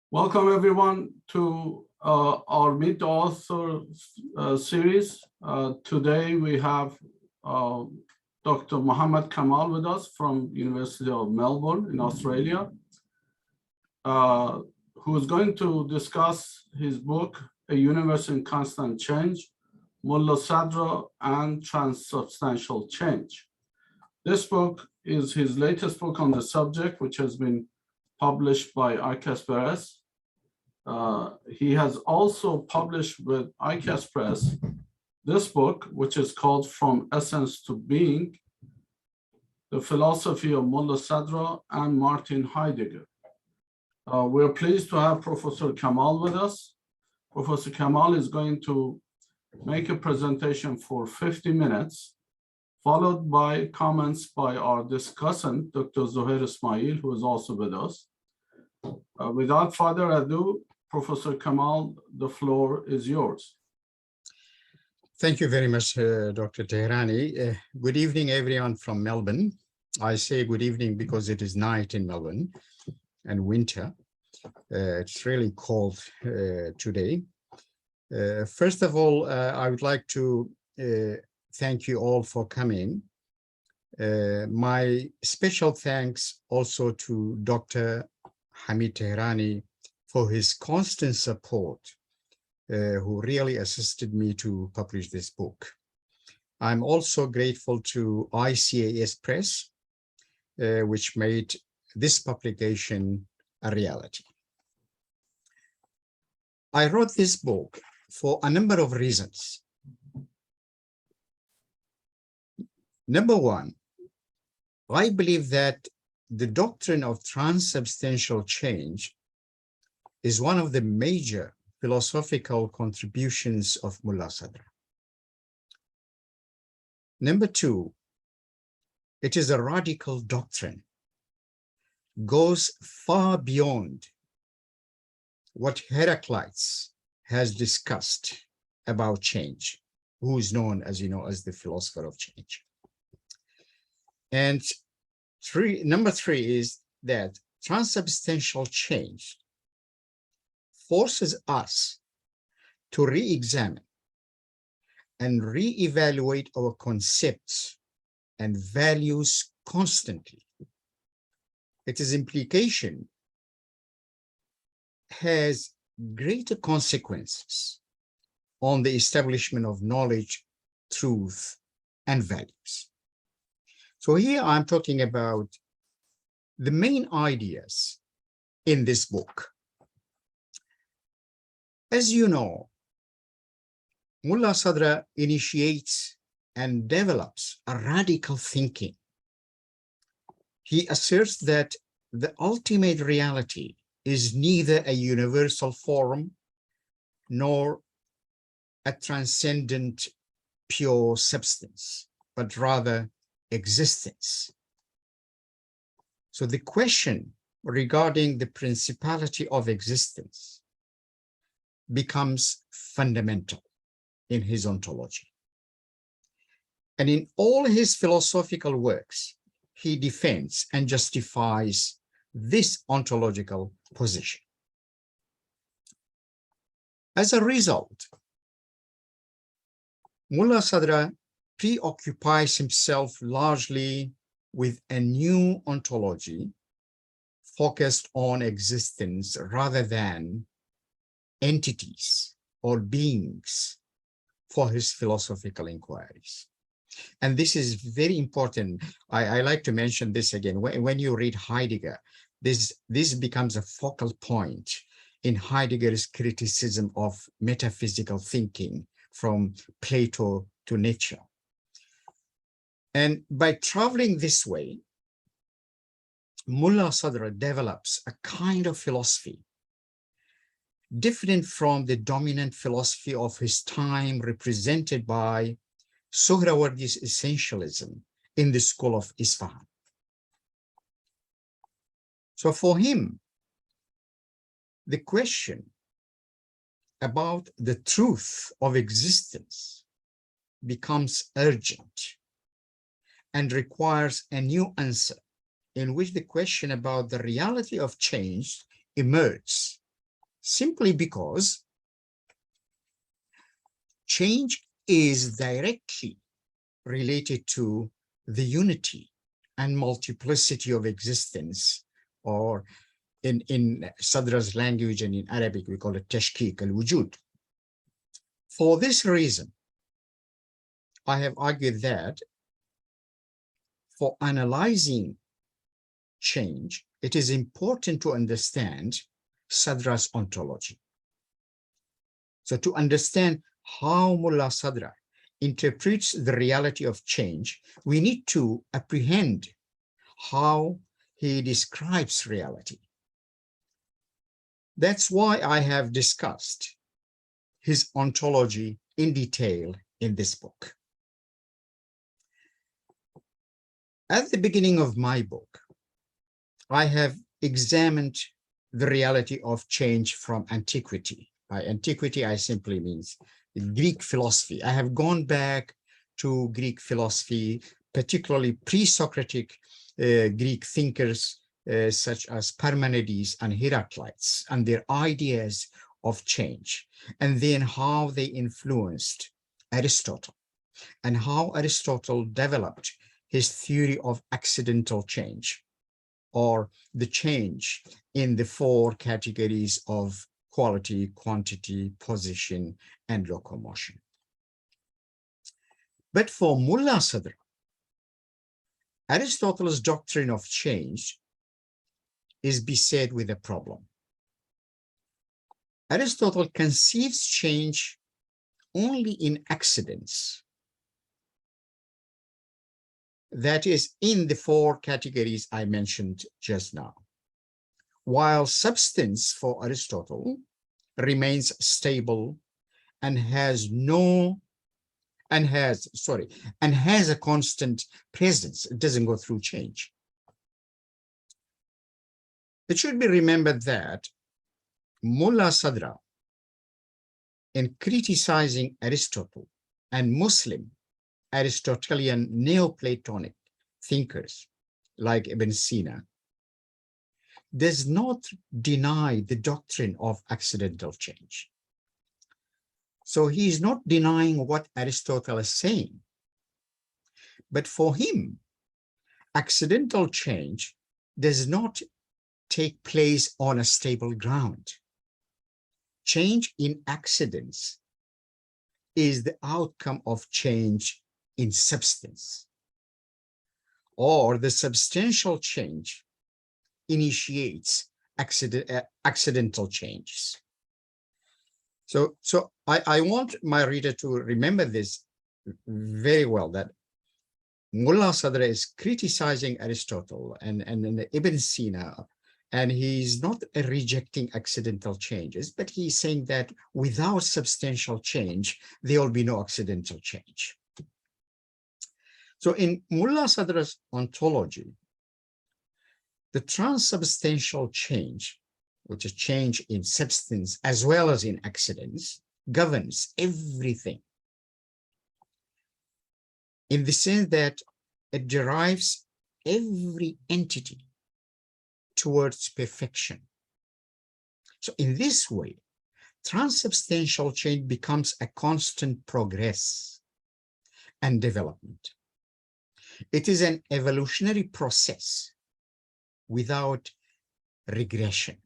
Welcome everyone to our Meet the Author series. Today we have Dr. Muhammad Kamal with us from University of Melbourne in Australia, who is going to discuss his book, A Universe in Constant Change, Mulla Sadra and Transubstantial Change. This book is his latest book on the subject, which has been published by ICAS Press. He has also published with ICAS Press this book, which is called From Essence to Being, The Philosophy of Mulla Sadra and Martin Heidegger. We're pleased to have Professor Kamal with us. Professor Kamal is going to make a presentation for 50 minutes, followed by comments by our discussant, Dr. Zuhair Ismail, who is also with us. Without further ado, Professor Kamal, the floor is yours. Thank you very much, Dr. Tehrani. Good evening, everyone from Melbourne. I say good evening because it is night in Melbourne and winter. It's really cold today. First of all, I would like to thank you all for coming. My special thanks also to Dr. Hamid Tehrani for his constant support, who really assisted me to publish this book. I'm also grateful to ICAS Press, which made this publication a reality. I wrote this book for a number of reasons. Number one, I believe that the doctrine of transubstantial change is one of the major philosophical contributions of Mulla Sadra. Number two, it is a radical doctrine, goes far beyond what Heraclitus has discussed about change, who is known, as you know, as the philosopher of change. And number three is that transubstantial change forces us to re-examine and re-evaluate our concepts and values constantly. Its implication has greater consequences on the establishment of knowledge, truth, and values. So here I'm talking about the main ideas in this book. As you know, Mulla Sadra initiates and develops a radical thinking. He asserts that the ultimate reality is neither a universal form nor a transcendent pure substance, but rather existence. So the question regarding the principality of existence becomes fundamental in his ontology. And in all his philosophical works, he defends and justifies this ontological position. As a result, Mulla Sadra preoccupies himself largely with a new ontology focused on existence rather than entities or beings for his philosophical inquiries. And this is very important. I like to mention this again. When you read Heidegger, this becomes a focal point in Heidegger's criticism of metaphysical thinking from Plato to Nietzsche. And by traveling this way, Mulla Sadra develops a kind of philosophy different from the dominant philosophy of his time, represented by Suhrawardi's essentialism in the school of Isfahan. So for him, the question about the truth of existence becomes urgent and requires a new answer, in which the question about the reality of change emerges simply because change is directly related to the unity and multiplicity of existence, or in Sadra's language and in Arabic, we call it tashkik al-wujud. For this reason, I have argued that for analyzing change, it is important to understand Sadra's ontology. So to understand how Mullah Sadra interprets the reality of change, we need to apprehend how he describes reality. That's why I have discussed his ontology in detail in this book. At the beginning of my book, I have examined the reality of change from antiquity. By antiquity, I simply means Greek philosophy. I have gone back to Greek philosophy, particularly pre-Socratic Greek thinkers such as Parmenides and Heraclitus, and their ideas of change, and then how they influenced Aristotle, and how Aristotle developed his theory of accidental change, or the change in the four categories of quality, quantity, position, and locomotion. But for Mullah Sadra, Aristotle's doctrine of change is beset with a problem. Aristotle conceives change only in accidents, that is, in the four categories I mentioned just now, while substance for Aristotle remains stable and has a constant presence. It doesn't go through change. It should be remembered that Mullah Sadra, in criticizing Aristotle and Muslim Aristotelian Neoplatonic thinkers like Ibn Sina, does not deny the doctrine of accidental change. So he is not denying what Aristotle is saying. But for him, accidental change does not take place on a stable ground. Change in accidents is the outcome of change in substance, or the substantial change initiates accidental changes. So I want my reader to remember this very well, that Mullah Sadra is criticizing Aristotle and Ibn Sina, and he's not rejecting accidental changes, but he's saying that without substantial change, there will be no accidental change. So in Mullah Sadra's ontology, the transubstantial change, which is change in substance as well as in accidents, governs everything, in the sense that it derives every entity towards perfection. So in this way, transubstantial change becomes a constant progress and development. It is an evolutionary process without regression.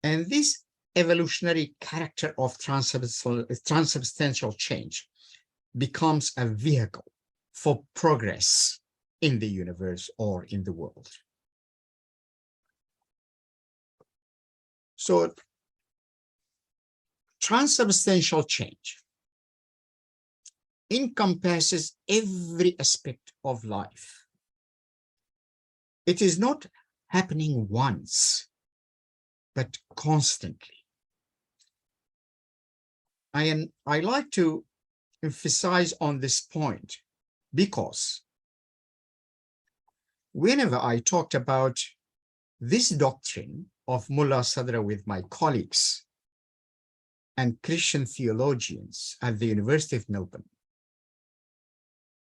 And this evolutionary character of transubstantial change becomes a vehicle for progress in the universe or in the world. So transubstantial change encompasses every aspect of life. It is not happening once, but constantly. I like to emphasize on this point because whenever I talked about this doctrine of Mullah Sadra with my colleagues and Christian theologians at the University of Melbourne,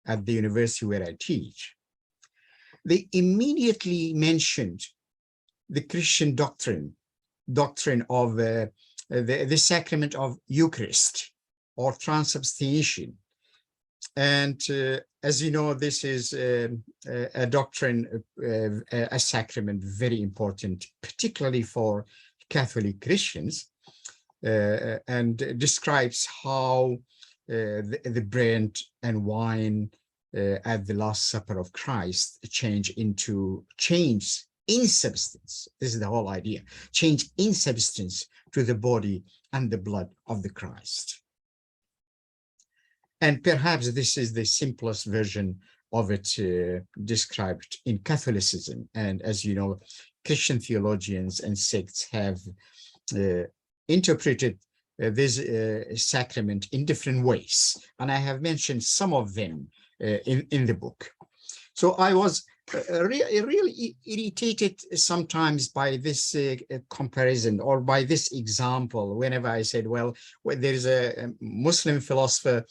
at the university where I teach, they immediately mentioned the Christian doctrine doctrine of the sacrament of Eucharist or transubstantiation. And as you know, this is a doctrine, a sacrament very important, particularly for Catholic Christians, and describes how the bread and wine at the Last Supper of Christ change in substance. This is the whole idea. Change in substance to the body and the blood of the Christ. And perhaps this is the simplest version of it described in Catholicism. And as you know, Christian theologians and sects have interpreted this sacrament in different ways. And I have mentioned some of them in the book. So I was really irritated sometimes by this comparison or by this example whenever I said, well, there is a Muslim philosopher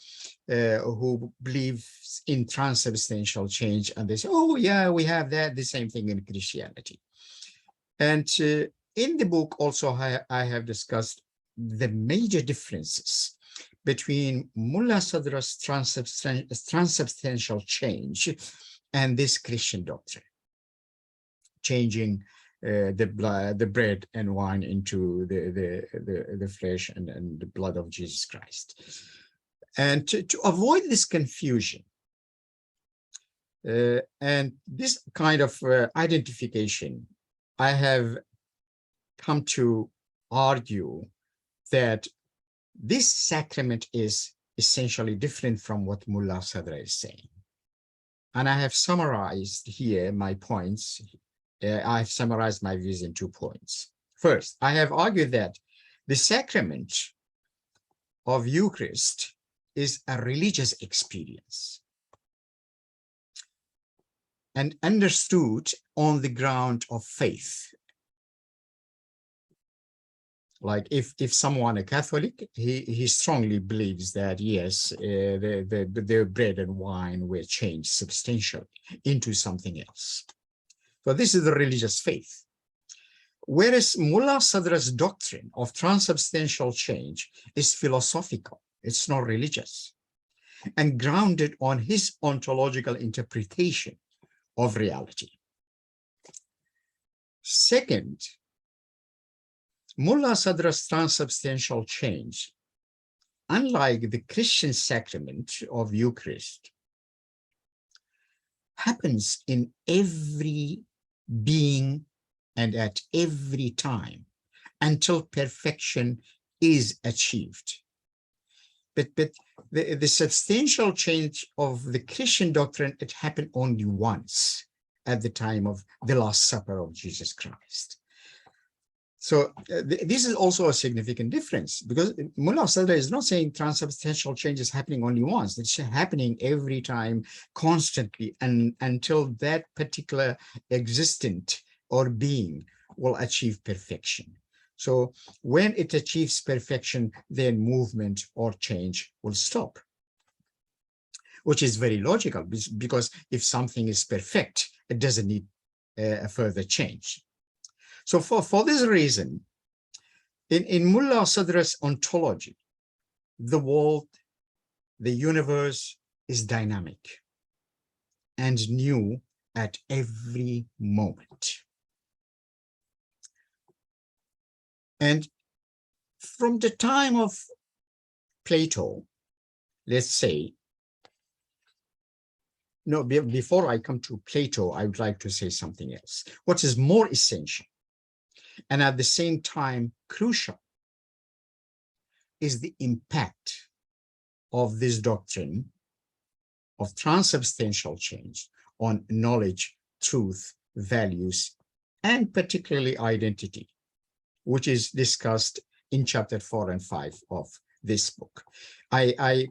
who believes in transubstantial change, and they say, oh yeah, we have that, the same thing in Christianity. And in the book also I have discussed the major differences between Mullah Sadra's transubstantial change and this Christian doctrine, changing the bread and wine into the flesh and the blood of Jesus Christ. And to avoid this confusion and this kind of identification, I have come to argue that this sacrament is essentially different from what Mullah Sadra is saying. And I have summarized here my points. I've summarized my views in 2 points. First, I have argued that the sacrament of Eucharist is a religious experience and understood on the ground of faith. Like if someone a Catholic, he strongly believes that yes, the bread and wine were changed substantially into something else. So this is the religious faith. Whereas Mullah Sadra's doctrine of transubstantial change is philosophical, it's not religious, and grounded on his ontological interpretation of reality. Second, Mullah Sadra's transubstantial change, unlike the Christian sacrament of Eucharist, happens in every being and at every time until perfection is achieved. But the substantial change of the Christian doctrine, it happened only once at the time of the Last Supper of Jesus Christ. So this is also a significant difference, because Mullah Sadra is not saying transubstantial change is happening only once. It's happening every time, constantly, and until that particular existent or being will achieve perfection. So when it achieves perfection, then movement or change will stop, which is very logical, because if something is perfect, it doesn't need a further change. So for this reason, in Mullah Sadra's ontology, the world, the universe is dynamic and new at every moment. And from the time of Plato, let's say, no, before I come to Plato, I would like to say something else. What is more essential and at the same time crucial is the impact of this doctrine of transubstantial change on knowledge, truth, values, and particularly identity, which is discussed in chapter 4 and 5 of this book. I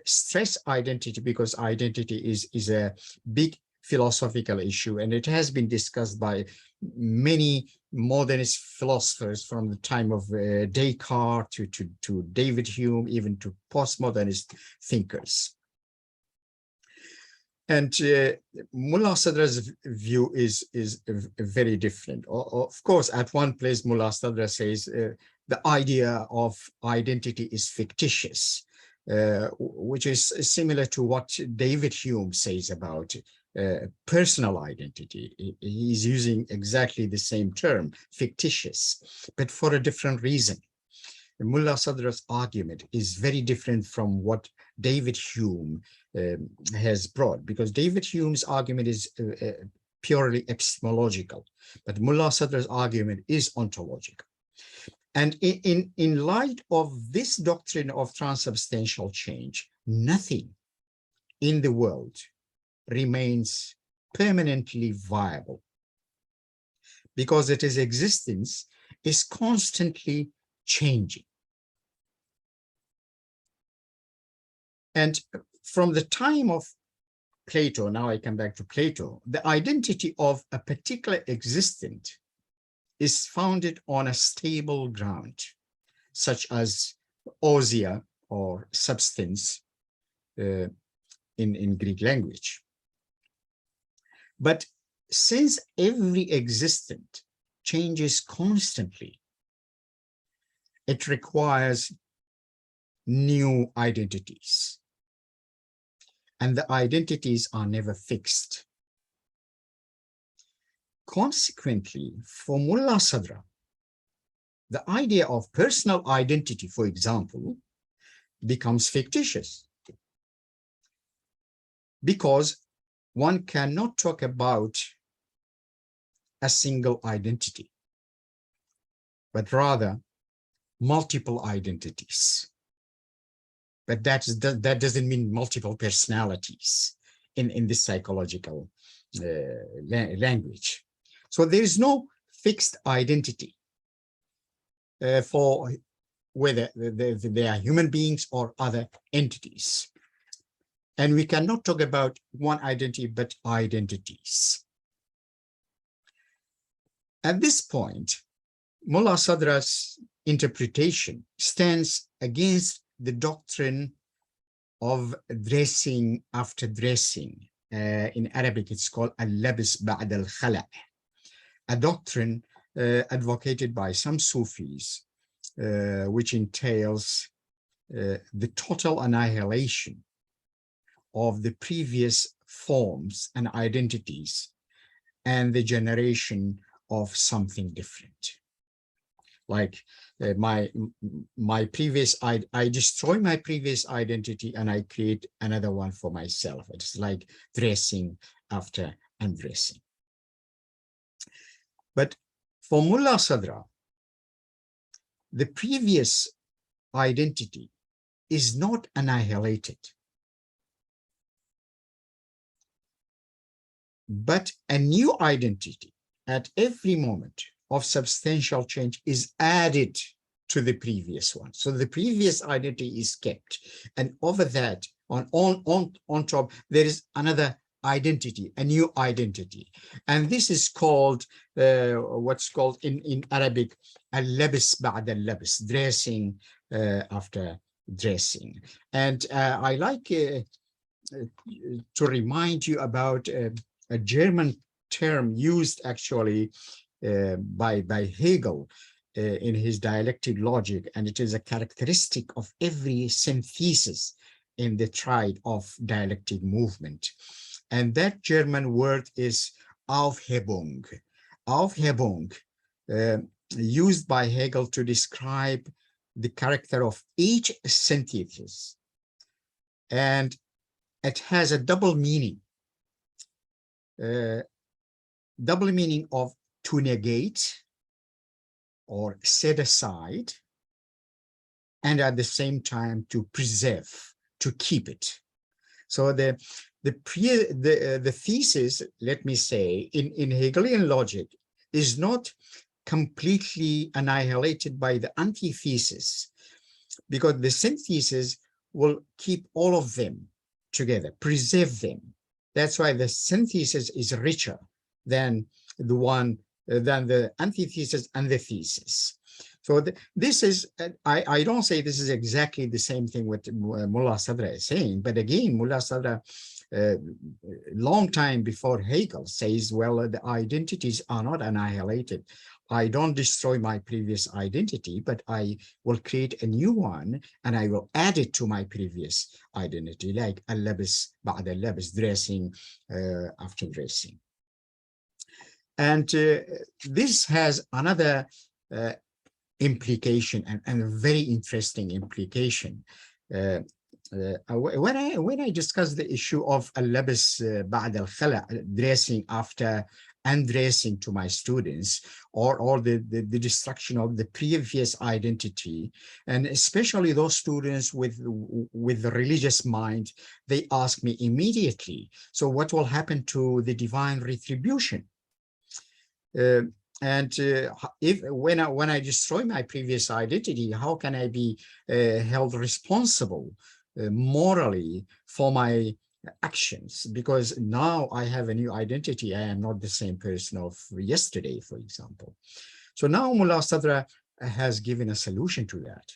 stress identity because identity is a big philosophical issue, and it has been discussed by many modernist philosophers from the time of Descartes to David Hume, even to postmodernist thinkers. And Mullah Sadra's view is very different. Of course, at one place, Mullah Sadra says the idea of identity is fictitious, which is similar to what David Hume says about personal identity. He's using exactly the same term, fictitious, but for a different reason. Mullah Sadra's argument is very different from what David Hume has brought, because David Hume's argument is purely epistemological, but Mullah Sadra's argument is ontological. And in light of this doctrine of transubstantial change, nothing in the world remains permanently viable, because its existence is constantly changing. And from the time of Plato, now I come back to Plato, the identity of a particular existent is founded on a stable ground, such as ousia or substance in Greek language. But since every existent changes constantly, it requires new identities. And the identities are never fixed. Consequently, for Mullah Sadra, the idea of personal identity, for example, becomes fictitious, because one cannot talk about a single identity, but rather multiple identities. But that doesn't mean multiple personalities in this psychological language. So there is no fixed identity for whether they are human beings or other entities. And we cannot talk about one identity, but identities. At this point, Mullah Sadra's interpretation stands against the doctrine of dressing after dressing. In Arabic, it's called al-labs ba'd al-khala', a doctrine advocated by some Sufis, which entails the total annihilation of the previous forms and identities and the generation of something different. Like my previous, I destroy my previous identity and I create another one for myself. It's like dressing after undressing. But for Mullah Sadra, the previous identity is not annihilated, but a new identity at every moment of substantial change is added to the previous one. So the previous identity is kept, and over that, on top, there is another identity, a new identity. And this is called what's called in Arabic al-labs ba'd al-labs, dressing after dressing. And I like to remind you about a German term used actually by Hegel in his dialectic logic, and it is a characteristic of every synthesis in the triad of dialectic movement. And that German word is Aufhebung. Aufhebung, used by Hegel to describe the character of each synthesis. And it has a double meaning. Double meaning of to negate or set aside, and at the same time to preserve, to keep it. So the thesis, let me say, in Hegelian logic is not completely annihilated by the antithesis, because the synthesis will keep all of them together, preserve them. That's why the synthesis is richer than the antithesis and the thesis. So this is, I don't say this is exactly the same thing what Mullah Sadra is saying, but again, Mullah Sadra long time before Hegel says, well, the identities are not annihilated. I don't destroy my previous identity, but I will create a new one and I will add it to my previous identity, like al-labs ba'd al-labs, dressing after dressing. And this has another implication, and a very interesting implication. When I discuss the issue of al-labs ba'd al-khala, dressing after undressing to my students, or the destruction of the previous identity, and especially those students with the religious mind, they ask me immediately, so what will happen to the divine retribution? When I destroy my previous identity, how can I be held responsible morally for my actions? Because now I have a new identity. I am not the same person of yesterday, for example. So now Mullah Sadra has given a solution to that.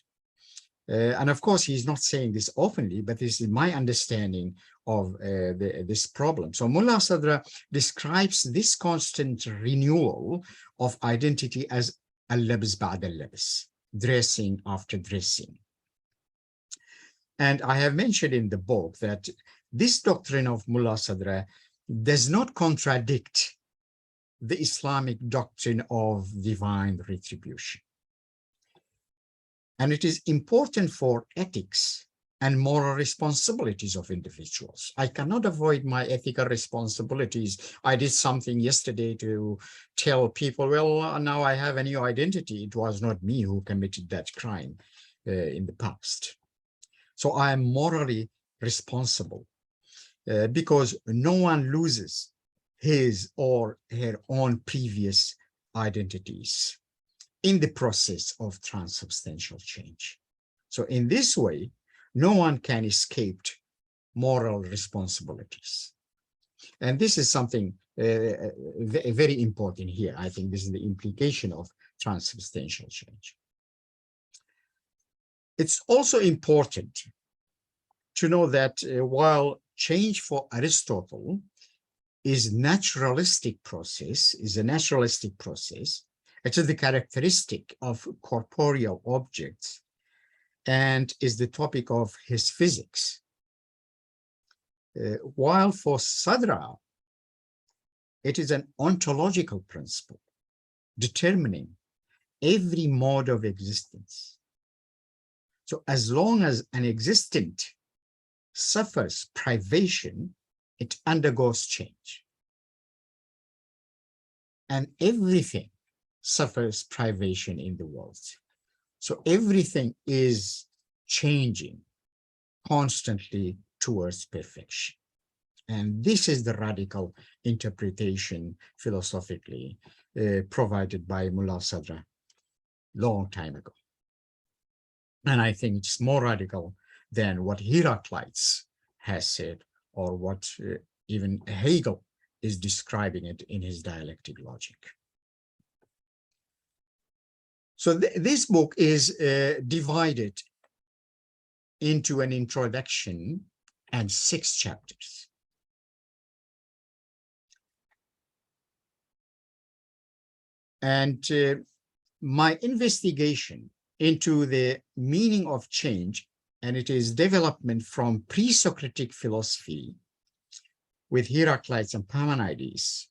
And of course, he's not saying this openly, but this is my understanding of this problem. So Mullah Sadra describes this constant renewal of identity as al-labs ba'd al-labs, dressing after dressing. And I have mentioned in the book that this doctrine of Mullah Sadra does not contradict the Islamic doctrine of divine retribution. And it is important for ethics and moral responsibilities of individuals. I cannot avoid my ethical responsibilities. I did something yesterday to tell people, well, now I have a new identity. It was not me who committed that crime in the past. So I am morally responsible because no one loses his or her own previous identities in the process of transubstantial change. So in this way, no one can escape moral responsibilities. And this is something very important here. I think this is the implication of transubstantial change. It's also important to know that while change for Aristotle is a naturalistic process, it is the characteristic of corporeal objects and is the topic of his physics. While for Sadra, it is an ontological principle determining every mode of existence. So as long as an existent suffers privation, it undergoes change. And everything suffers privation in the world. So everything is changing constantly towards perfection. And this is the radical interpretation philosophically provided by Mullah Sadra long time ago. And I think it's more radical than what Heraclitus has said, or what even Hegel is describing it in his dialectic logic. So this book is divided into an introduction and 6 chapters. And my investigation into the meaning of change and it is development from pre-Socratic philosophy with Heraclitus and Parmenides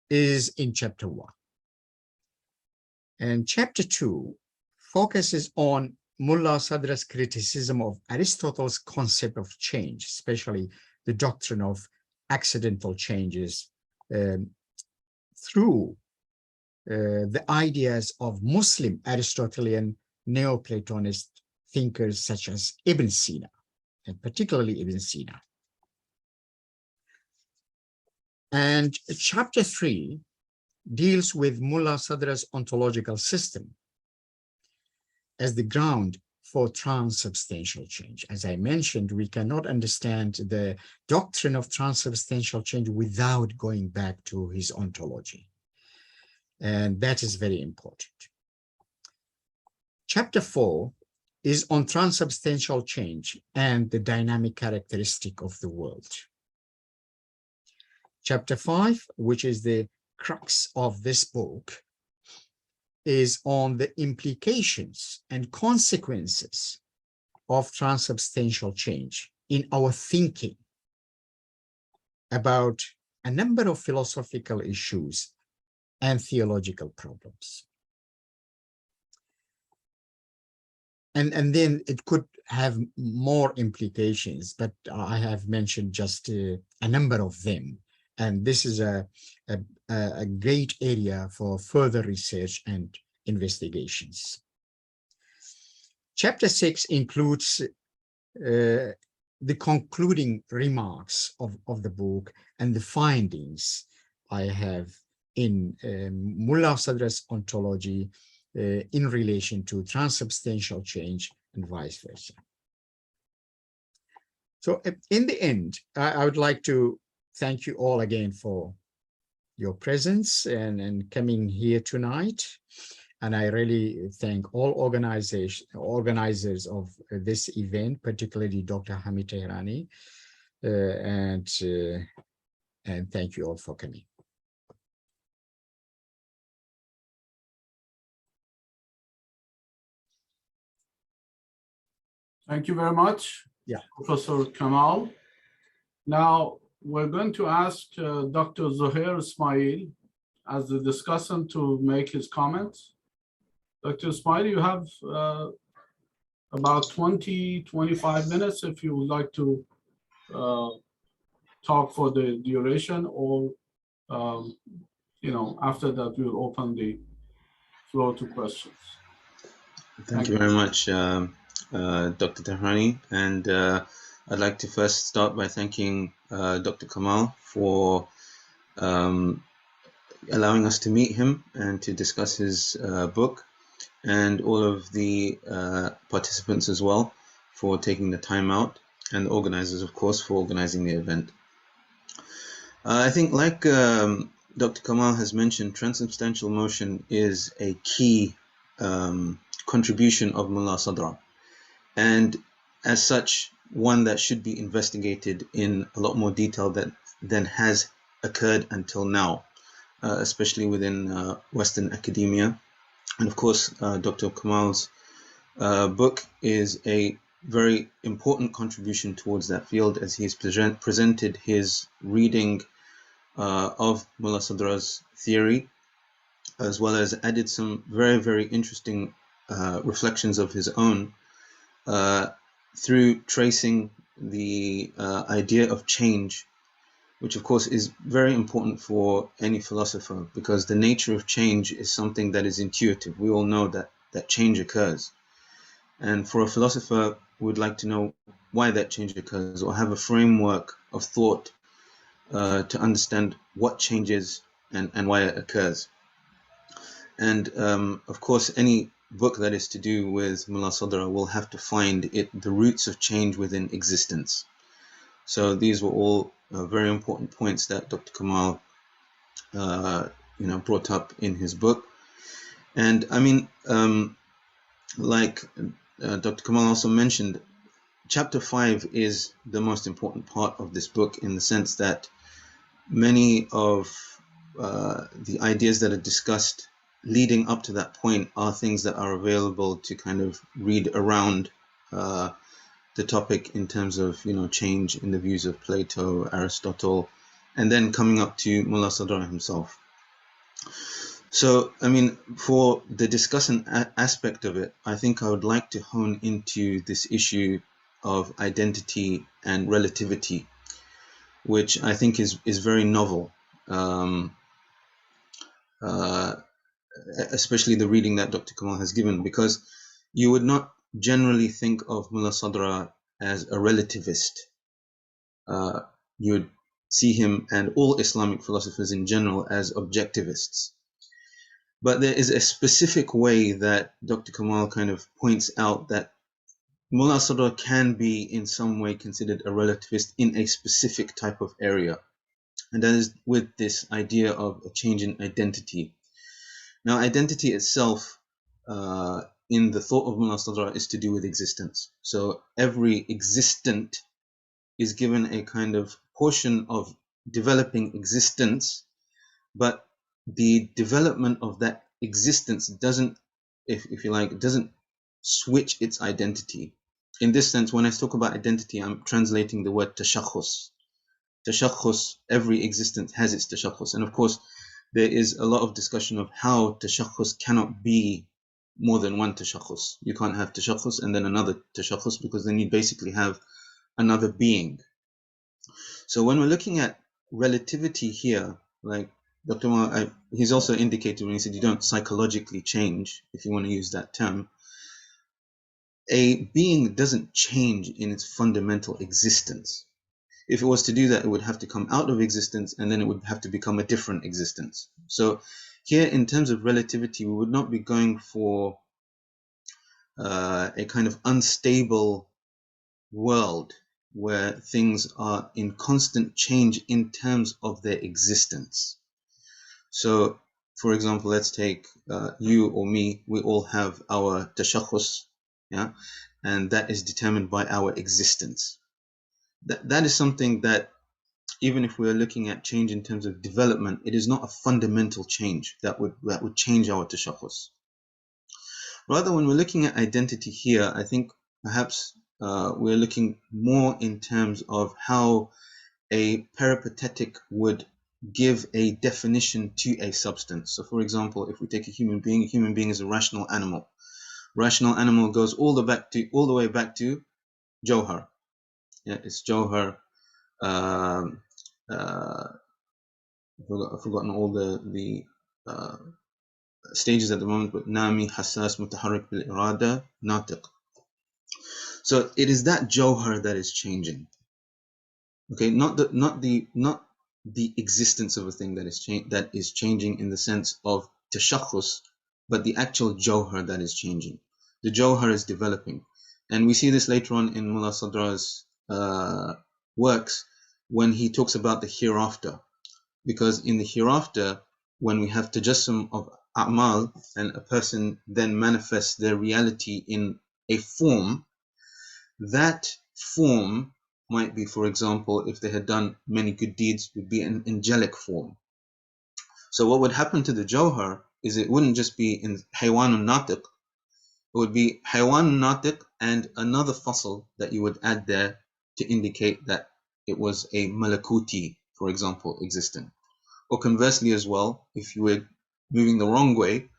is in chapter 1. And chapter 2 focuses on Mullah Sadra's criticism of Aristotle's concept of change, especially the doctrine of accidental changes through the ideas of Muslim Aristotelian Neoplatonist thinkers such as Ibn Sina, and particularly Ibn Sina. And chapter 3 deals with Mullah Sadra's ontological system as the ground for transubstantial change. As I mentioned, we cannot understand the doctrine of transubstantial change without going back to his ontology. And that is very important. Chapter 4 is on transubstantial change and the dynamic characteristic of the world. Chapter 5, which is the crux of this book, is on the implications and consequences of transubstantial change in our thinking about a number of philosophical issues and theological problems. And then it could have more implications, but I have mentioned just a number of them. And this is a great area for further research and investigations. Chapter 6 includes the concluding remarks of the book and the findings I have in Mullah Sadra's ontology in relation to transubstantial change and vice versa. So in the end, I would like to thank you all again for your presence and coming here tonight. And I really thank all organizers of this event, particularly Dr. Hamid Tehrani, and thank you all for coming. Thank you very much, Yeah. Professor Kamal. Now, we're going to ask Dr. Zuhair Ismail as the discussant to make his comments. Dr. Ismail, you have about 20-25 minutes if you would like to talk for the duration, or after that we'll open the floor to questions. Thank you very much, Dr. Tehrani, and I'd like to first start by thanking Dr. Kamal for allowing us to meet him and to discuss his book, and all of the participants as well for taking the time out, and the organizers, of course, for organizing the event. I think, like Dr. Kamal has mentioned, transubstantial motion is a key contribution of Mullah Sadra, and as such, one that should be investigated in a lot more detail than has occurred until now, especially within Western academia. And of course, Dr. Kamal's book is a very important contribution towards that field, as he's presented his reading of Mullah Sadra's theory, as well as added some very, very interesting reflections of his own through tracing the idea of change, which of course is very important for any philosopher, because the nature of change is something that is intuitive. We all know that change occurs. And for a philosopher, we would like to know why that change occurs, or have a framework of thought to understand what changes and why it occurs. And of course, any book that is to do with Mullah Sadra will have to find the roots of change within existence. So these were all very important points that Dr. Kamal brought up in his book. And I mean, like Dr. Kamal also mentioned, chapter 5 is the most important part of this book, in the sense that many of the ideas that are discussed leading up to that point are things that are available to kind of read around the topic in terms of, change in the views of Plato, Aristotle, and then coming up to Mullah Sadra himself. So, I mean, for the discussion aspect of it, I think I would like to hone into this issue of identity and relativity, which I think is very novel, especially the reading that Dr. Kamal has given, because you would not generally think of Mullah Sadra as a relativist. You would see him and all Islamic philosophers in general as objectivists. But there is a specific way that Dr. Kamal kind of points out that Mullah Sadra can be in some way considered a relativist in a specific type of area. And that is with this idea of a change in identity. Now, identity itself in the thought of Mullah Sadra is to do with existence. So every existent is given a kind of portion of developing existence, but the development of that existence doesn't, if you like, doesn't switch its identity. In this sense, when I talk about identity, I'm translating the word tashakhus. Tashakhus, every existence has its tashakhus. And of course, there is a lot of discussion of how tashakhus cannot be more than one tashakhus. You can't have tashakhus and then another tashakhus, because then you basically have another being. So when we're looking at relativity here, like Dr. Ma, he's also indicated when he said you don't psychologically change, if you want to use that term. A being doesn't change in its fundamental existence. If it was to do that, it would have to come out of existence, and then it would have to become a different existence. So here, in terms of relativity, we would not be going for a kind of unstable world where things are in constant change in terms of their existence. So, for example, let's take you or me. We all have our tashakhus, yeah, and that is determined by our existence. That is something that, even if we are looking at change in terms of development, it is not a fundamental change that would change our tashakhus. Rather, when we're looking at identity here, I think perhaps we're looking more in terms of how a peripatetic would give a definition to a substance. So, for example, if we take a human being is a rational animal. Rational animal goes all the way back to Jawhar. Yeah, it's Jawhar. I've forgotten all the stages at the moment, but Nami, Hassas, Mutaharrik bil Irada, Natiq. So it is that Jawhar that is changing. Okay, not the existence of a thing that is changing in the sense of tashakhus, but the actual Jawhar that is changing. The Jawhar is developing, and we see this later on in Mullah Sadra's works when he talks about the hereafter, because in the hereafter, when we have tajassum of a'mal and a person then manifests their reality in a form, that form might be, for example, if they had done many good deeds, would be an angelic form. So what would happen to the Jawhar is it wouldn't just be in Haywanun Natiq, it would be Haywanun Natiq and another fasl that you would add there to indicate that it was a Malakuti, for example, existent. Or conversely as well, if you were moving the wrong way,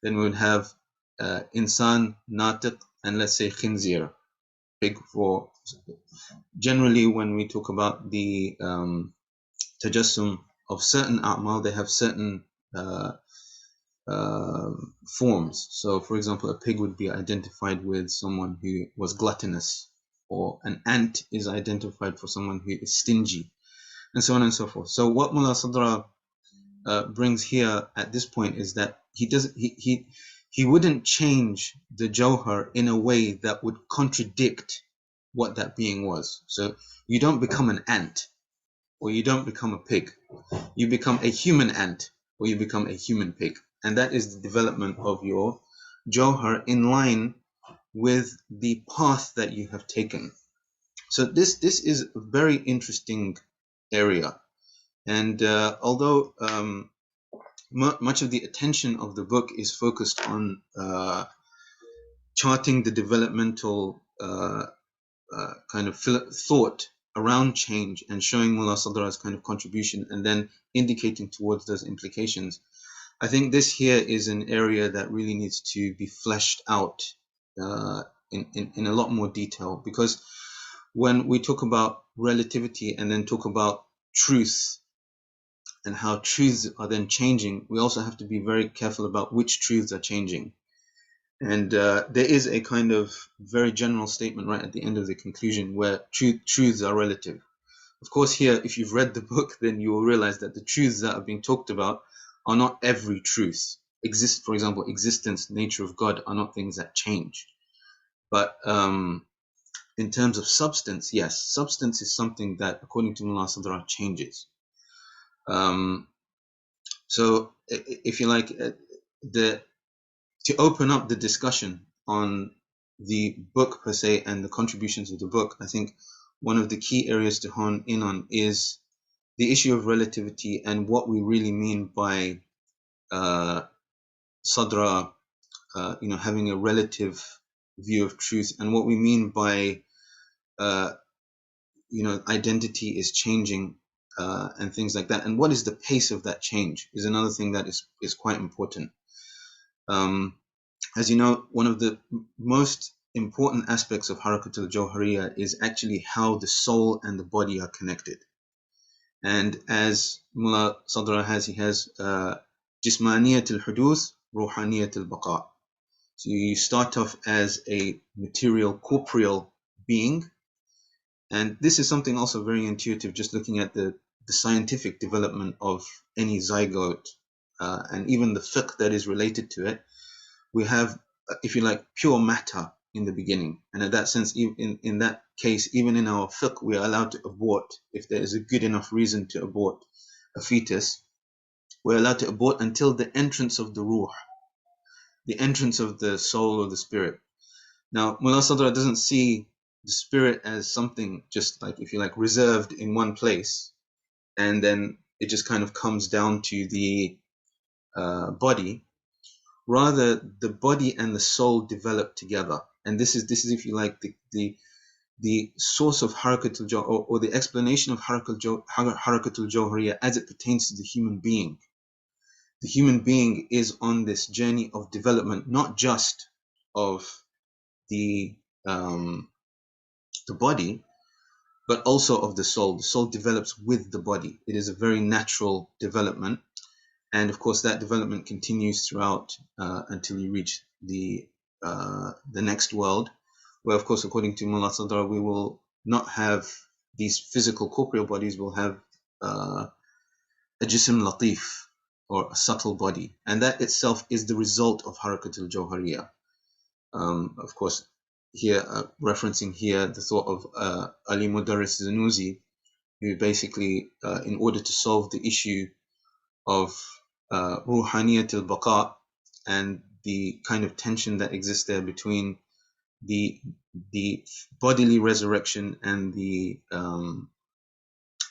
then we would have Insan, Natiq, and let's say Khinzir, pig. For generally, when we talk about the tajassum of certain a'mal, they have certain forms. So, for example, a pig would be identified with someone who was gluttonous, or an ant is identified for someone who is stingy, and so on and so forth. So, what Mullah Sadra brings here at this point is that he wouldn't change the Jawhar in a way that would contradict what that being was. So you don't become an ant, or you don't become a pig. You become a human ant, or you become a human pig. And that is the development of your Jawhar in line with the path that you have taken. So this is a very interesting area. And although much of the attention of the book is focused on charting the developmental kind of thought around change and showing Mullah Sadra's kind of contribution and then indicating towards those implications, I think this here is an area that really needs to be fleshed out in a lot more detail, because when we talk about relativity and then talk about truth and how truths are then changing, we also have to be very careful about which truths are changing. And there is a kind of very general statement right at the end of the conclusion where truths are relative. Of course, here, if you've read the book, then you will realize that the truths that are being talked about are not every truth. For example, existence, nature of God are not things that change. But in terms of substance, yes, substance is something that, according to Mullah Sadra, changes. So, if you like, to open up the discussion on the book per se and the contributions of the book, I think one of the key areas to hone in on is the issue of relativity and what we really mean by sadra, having a relative view of truth, and what we mean by identity is changing, and things like that, and what is the pace of that change is another thing that is quite important. As you know, one of the most important aspects of Harakat al-Jawhariyah is actually how the soul and the body are connected. And as Mullah Sadra has, he has Jismaniyat al-Huduth, Ruhaniyat al-Baqa. So you start off as a material, corporeal being. And this is something also very intuitive, just looking at the scientific development of any zygote, and even the fiqh that is related to it. We have, if you like, pure matter in the beginning. And in that sense, in that case, even in our fiqh, we are allowed to abort. If there is a good enough reason to abort a fetus, we're allowed to abort until the entrance of the ruh, the entrance of the soul or the spirit. Now, Mullah Sadra doesn't see the spirit as something just like, if you like, reserved in one place, and then it just kind of comes down to the body. Rather, the body and the soul develop together, and this is, if you like, the source of Harakat al-Jawhariyah, or the explanation of Harakat al-Jawhariyah as it pertains to the human being. The human being is on this journey of development, not just of the body, but also of the soul. The soul develops with the body. It is a very natural development. And of course, that development continues throughout until you reach the next world, where, of course, according to Mullah Sadr, we will not have these physical corporeal bodies. We'll have a jism latif, or a subtle body, and that itself is the result of Harakat al-Jawhariyah. Of course, here referencing here the thought of Ali Mudarris Zanusi, who basically, in order to solve the issue of Ruhaniyat al-Baqa and the kind of tension that exists there between the bodily resurrection and the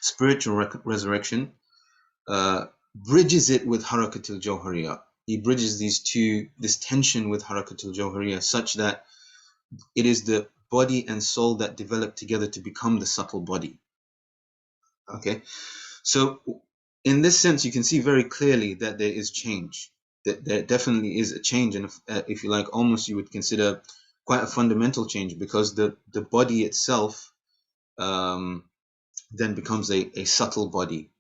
spiritual resurrection, bridges it with Harakat al-Jawhariyah. He bridges this tension with Harakat al-Jawhariyah, such that it is the body and soul that develop together to become the subtle body. Okay, so in this sense, you can see very clearly that there is change. That there definitely is a change, and if you like, almost you would consider quite a fundamental change, because the body itself then becomes a subtle body.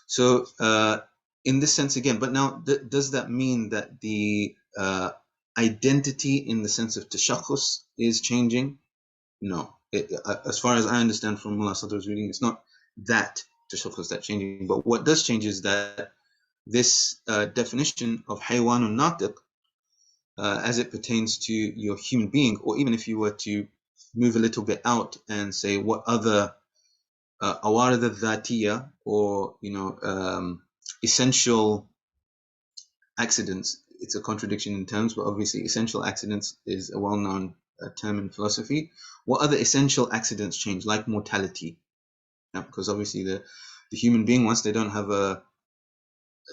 So in this sense again, but now does that mean that the identity in the sense of tashakhus is changing? No. As far as I understand from Mullah Sadr's reading, it's not that tashakhus that's changing, but what does change is that this definition of haywanun natiq, as it pertains to your human being, or even if you were to move a little bit out and say what other awarid al-dhatiyya, or essential accidents, it's a contradiction in terms, but obviously essential accidents is a well-known term in philosophy. What other essential accidents change, like mortality? Because obviously the human being, once they don't have a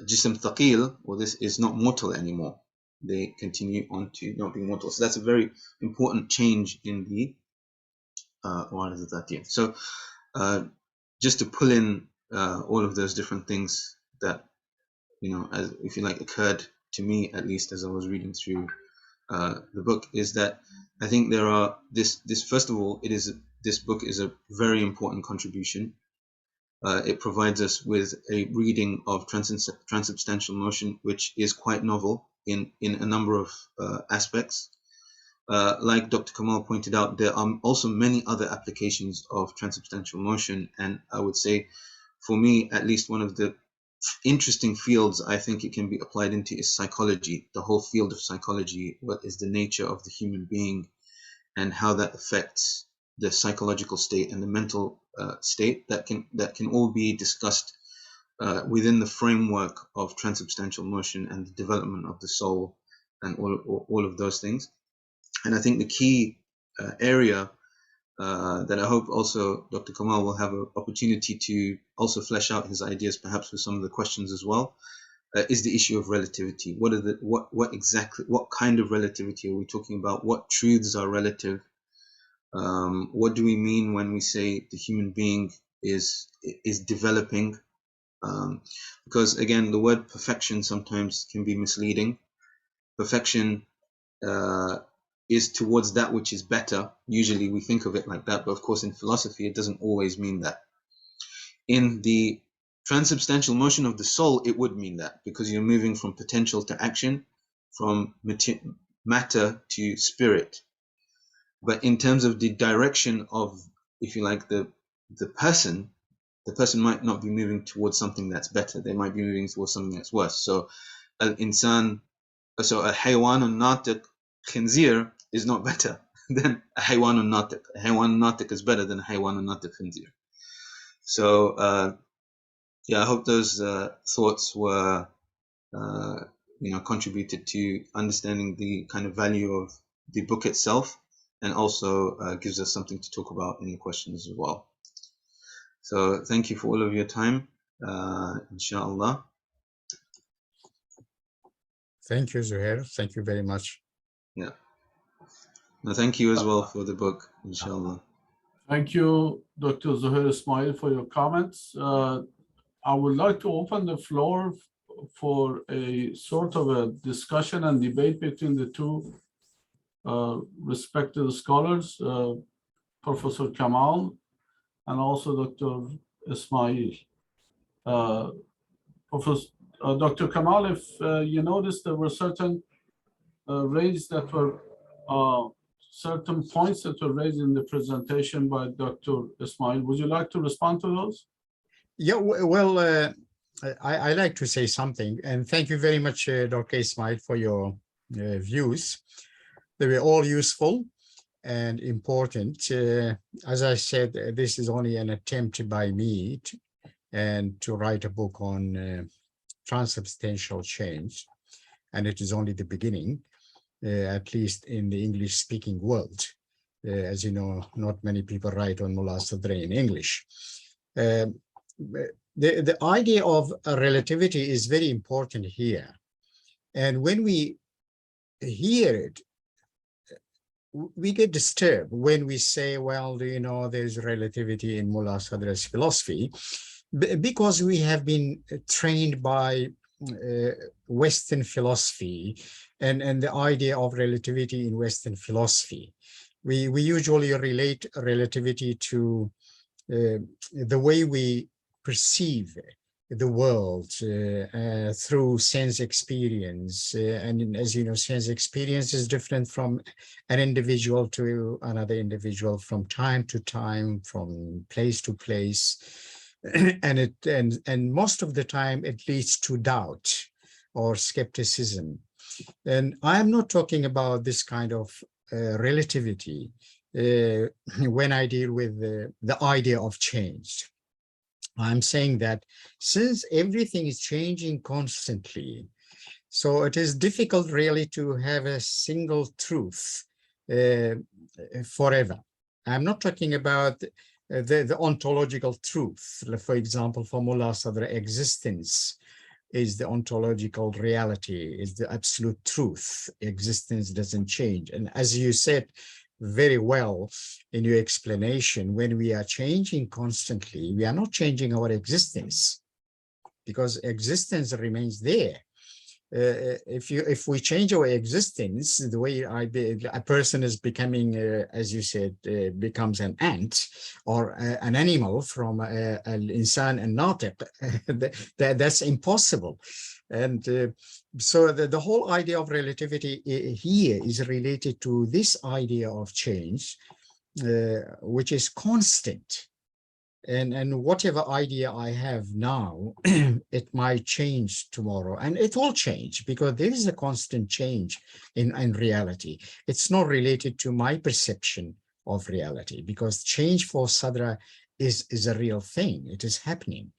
jism thaqil, or this is not mortal anymore, they continue on to not being mortal. So that's a very important change in the awarid al-dhatiyya. So just to pull in all of those different things that, as if you like, occurred to me, at least as I was reading through the book, is that I think there are this first of all, this book is a very important contribution. It provides us with a reading of transubstantial motion, which is quite novel in a number of aspects. Like Dr. Kamal pointed out, there are also many other applications of transubstantial motion, and I would say, for me at least, one of the interesting fields I think it can be applied into is psychology, the whole field of psychology. What is the nature of the human being, and how that affects the psychological state and the mental state, that can all be discussed within the framework of transubstantial motion and the development of the soul and all of those things. And I think the key area that I hope also Dr. Kamal will have an opportunity to also flesh out his ideas, perhaps with some of the questions as well, is the issue of relativity. What kind of relativity are we talking about? What truths are relative? What do we mean when we say the human being is developing? Because again, the word perfection sometimes can be misleading. Perfection is towards that which is better. Usually we think of it like that, but of course in philosophy it doesn't always mean that. In the transubstantial motion of the soul, it would mean that, because you're moving from potential to action, from matter to spirit. But in terms of the direction of, if you like, the person might not be moving towards something that's better. They might be moving towards something that's worse. So a haywan natiq khinzir is not better than a haywan natiq. A haywan natiq is better than a haywan natiq khinzir. So I hope those thoughts were contributed to understanding the kind of value of the book itself, and also gives us something to talk about in the questions as well. So thank you for all of your time, inshallah. Thank you, Zuhair. Thank you very much. Yeah. No, thank you as well for the book, inshallah. Thank you, Dr. Zuhair Ismail, for your comments. I would like to open the floor for a sort of a discussion and debate between the two respected scholars, Professor Kamal and also Dr. Ismail. Dr. Kamal, if you noticed, there were certain certain points that were raised in the presentation by Dr. Ismail. Would you like to respond to those? Yeah, well, I like to say something, and thank you very much, Dr. Ismail, for your views. They were all useful and important. As I said, this is only an attempt by me to write a book on transubstantial change, and it is only the beginning, at least in the English-speaking world. As you know, not many people write on Mullah Sadri in English. The idea of relativity is very important here. And when we hear it, we get disturbed when we say, well, there's relativity in Mullah Sadri's philosophy, because we have been trained by Western philosophy and the idea of relativity in Western philosophy. We usually relate relativity to the way we perceive the world through sense experience. And as you know, sense experience is different from an individual to another individual, from time to time, from place to place. And most of the time it leads to doubt or skepticism. And I'm not talking about this kind of relativity when I deal with the idea of change. I'm saying that since everything is changing constantly, so it is difficult really to have a single truth forever. I'm not talking about the ontological truth. For example, for Mullah Sadr, existence is the ontological reality, is the absolute truth. Existence doesn't change. And as you said very well in your explanation, when we are changing constantly, we are not changing our existence, because existence remains there. If we change our existence, the way a person is becoming, as you said, becomes an ant or an animal from an insan and natiq, that's impossible. And so the whole idea of relativity here is related to this idea of change, which is constant. And whatever idea I have now, it might change tomorrow, and it will change because there is a constant change in reality. It's not related to my perception of reality, because change for Sadra is a real thing. It is happening.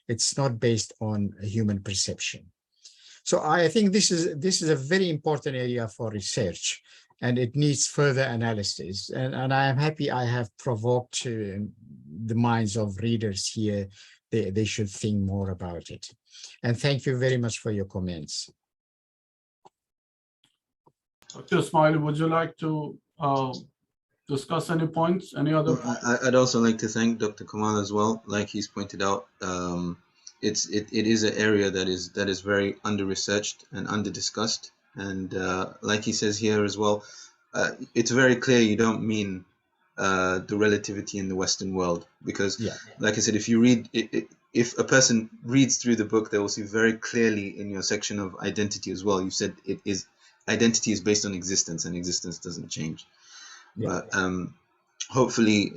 It's not based on a human perception. So I think this is a very important area for research. and it needs further analysis. And I am happy I have provoked the minds of readers here. They should think more about it. And thank you very much for your comments. Dr. Ismaili, would you like to discuss any points, any other points? I'd also like to thank Dr. Kamal as well. Like he's pointed out, it is an area that is very under-researched and under-discussed. And like he says here as well, it's very clear you don't mean the relativity in the Western world, because, like I said, if you read if a person reads through the book, they will see very clearly in your section of identity as well. You said identity is based on existence, and existence doesn't change. But hopefully,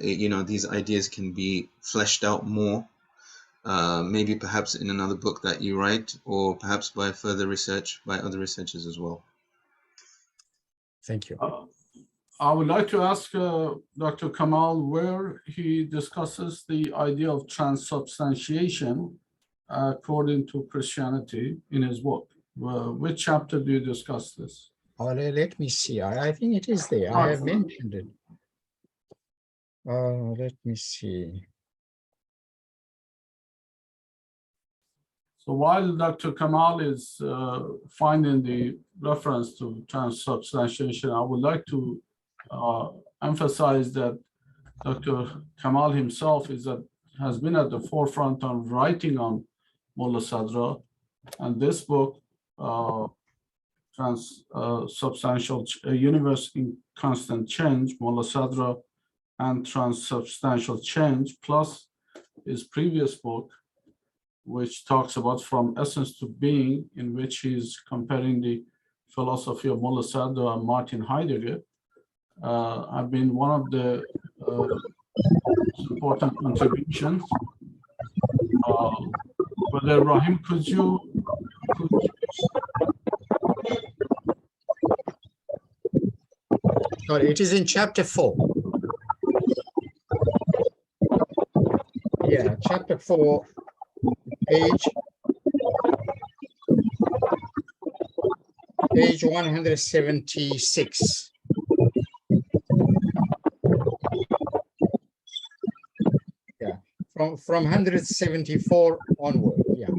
these ideas can be fleshed out more. Maybe perhaps in another book that you write, or perhaps by further research by other researchers as well. Thank you. I would like to ask Dr. Kamal where he discusses the idea of transubstantiation according to Christianity in his book. Which chapter do you discuss this? Oh, let me see. I think it is there. I have mentioned it. Let me see. So while Dr. Kamal is finding the reference to transubstantiation, I would like to emphasize that Dr. Kamal himself has been at the forefront on writing on Mulla Sadra, and this book, Transubstantial Universe in Constant Change, Mulla Sadra and Transubstantial Change, plus his previous book, which talks about From Essence to Being, in which he's comparing the philosophy of Mulla Sadra and Martin Heidegger, have been one of the important contributions. Brother Rahim, could you Sorry, it is in chapter 4. Yeah, chapter 4, page 176. Yeah, from 174 onward. Yeah.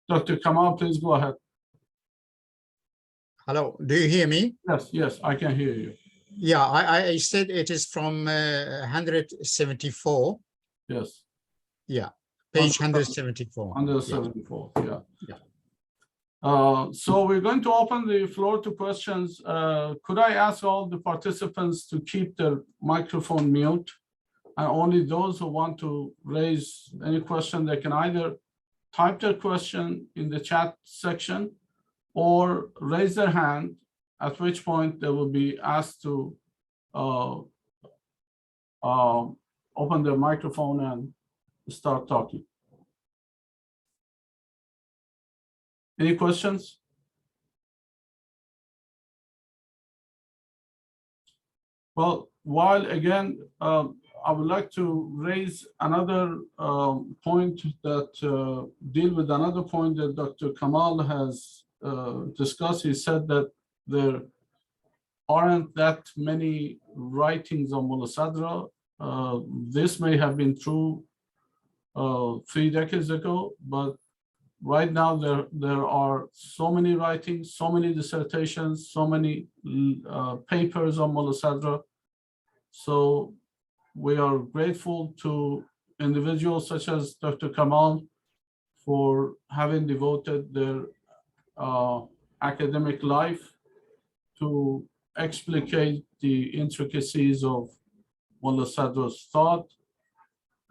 Dr. Kamal, please go ahead. Hello, do you hear me? Yes, I can hear you. Yeah, I said it is from 174. Yes. Yeah, page 174. 174, yeah. Yeah. So we're going to open the floor to questions. Could I ask all the participants to keep their microphone mute, and only those who want to raise any question, they can either type their question in the chat section or raise their hand, at which point they will be asked to open their microphone and start talking. Any questions? Well, while again, I would like to raise another point that deal with another point that Dr. Kamal has discussed. He said that there aren't that many writings on Mulla Sadra. This may have been true 3 decades ago, but right now there are so many writings, so many dissertations, so many papers on Mulla Sadra. So we are grateful to individuals such as Dr. Kamal for having devoted their academic life to explicate the intricacies of Mulla Sadra's thought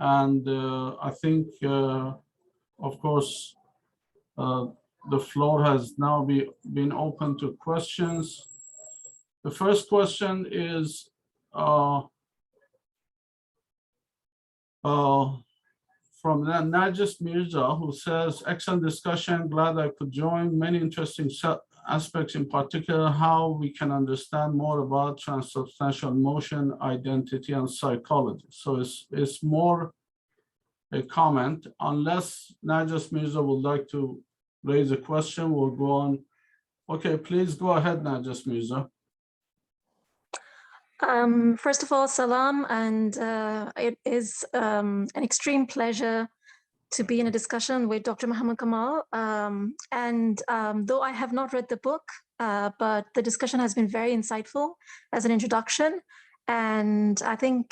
And I think, of course, the floor has now been open to questions. The first question is from Najis Mirza, who says, excellent discussion, glad I could join. Many interesting aspects, in particular, how we can understand more about transubstantial motion, identity, and psychology. So it's more a comment. Unless Najis Mirza would like to raise a question, we'll go on. Okay, please go ahead, Najis Mirza. First of all, salam, and it is an extreme pleasure to be in a discussion with Dr. Muhammad Kamal. Though I have not read the book, but the discussion has been very insightful as an introduction. And I think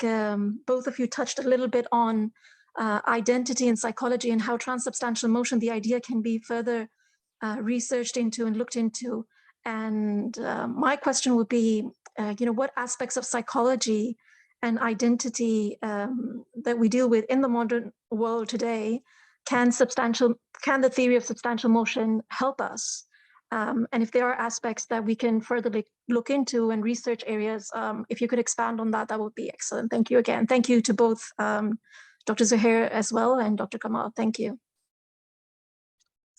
both of you touched a little bit on identity and psychology and how transubstantial motion, the idea, can be further researched into and looked into. And my question would be, what aspects of psychology and identity that we deal with in the modern world today can the theory of substantial motion help us? And if there are aspects that we can further look into and research areas, if you could expand on that, that would be excellent. Thank you again. Thank you to both Dr. Zuhair as well and Dr. Kamal. Thank you.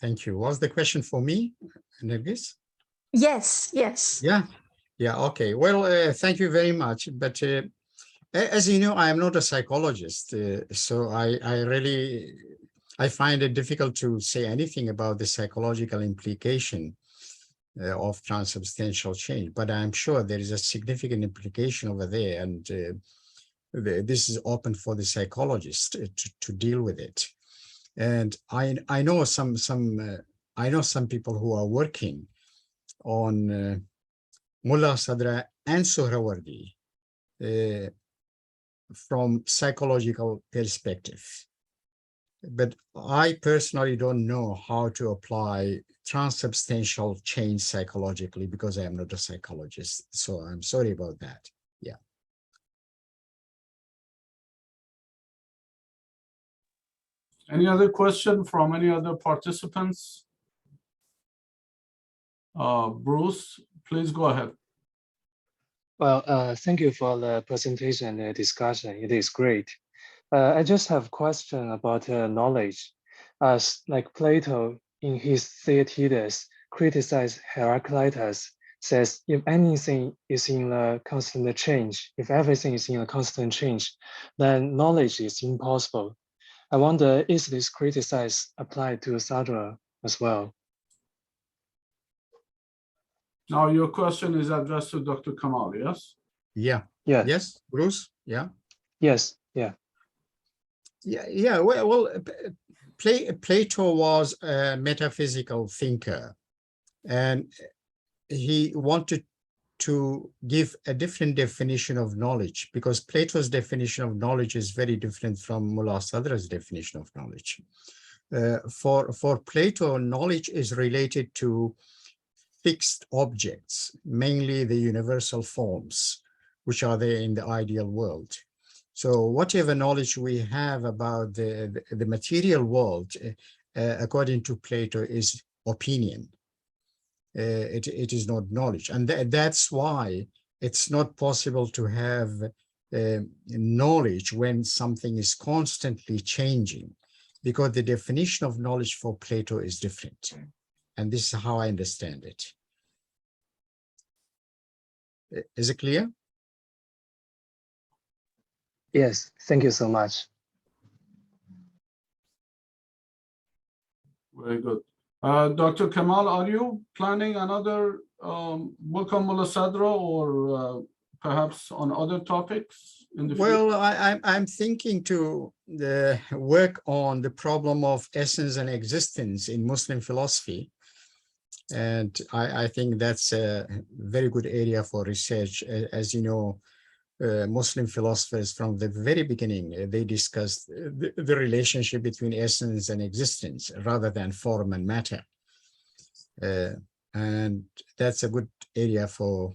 Thank you. Was the question for me, Nergis? Yes, yes. Yeah, okay. Well, thank you very much. But as you know, I am not a psychologist, so I find it difficult to say anything about the psychological implication of transubstantial change. But I'm sure there is a significant implication over there, and this is open for the psychologist to deal with it. And I know some people who are working on Mullah Sadra and Sohrawardi from psychological perspective. But I personally don't know how to apply transubstantial change psychologically because I am not a psychologist. So I'm sorry about that. Yeah. Any other question from any other participants? Bruce, please go ahead. Well, thank you for the presentation and discussion. It is great. I just have a question about knowledge. Like Plato in his Theaetetus criticized Heraclitus, says if anything is in a constant change, if everything is in a constant change, then knowledge is impossible. I wonder, is this criticized applied to Sadra as well? Now your question is addressed to Dr. Kamal, yes? Yeah. Yeah. Yes, Bruce? Yeah. Yes. Yeah. Yeah. Well, Plato was a metaphysical thinker, and he wanted to give a different definition of knowledge, because Plato's definition of knowledge is very different from Mullah Sadra's definition of knowledge. For Plato, knowledge is related to fixed objects, mainly the universal forms, which are there in the ideal world. So whatever knowledge we have about the material world, according to Plato, is opinion. It is not knowledge. And that's why it's not possible to have knowledge when something is constantly changing, because the definition of knowledge for Plato is different. And this is how I understand it. Is it clear? Yes, thank you so much. Very good. Dr. Kamal, are you planning another book on Mullah Sadra, or perhaps on other topics in the future? Well, I'm thinking to work on the problem of essence and existence in Muslim philosophy. And I think that's a very good area for research. As you know, Muslim philosophers from the very beginning, they discussed the relationship between essence and existence rather than form and matter. And that's a good area for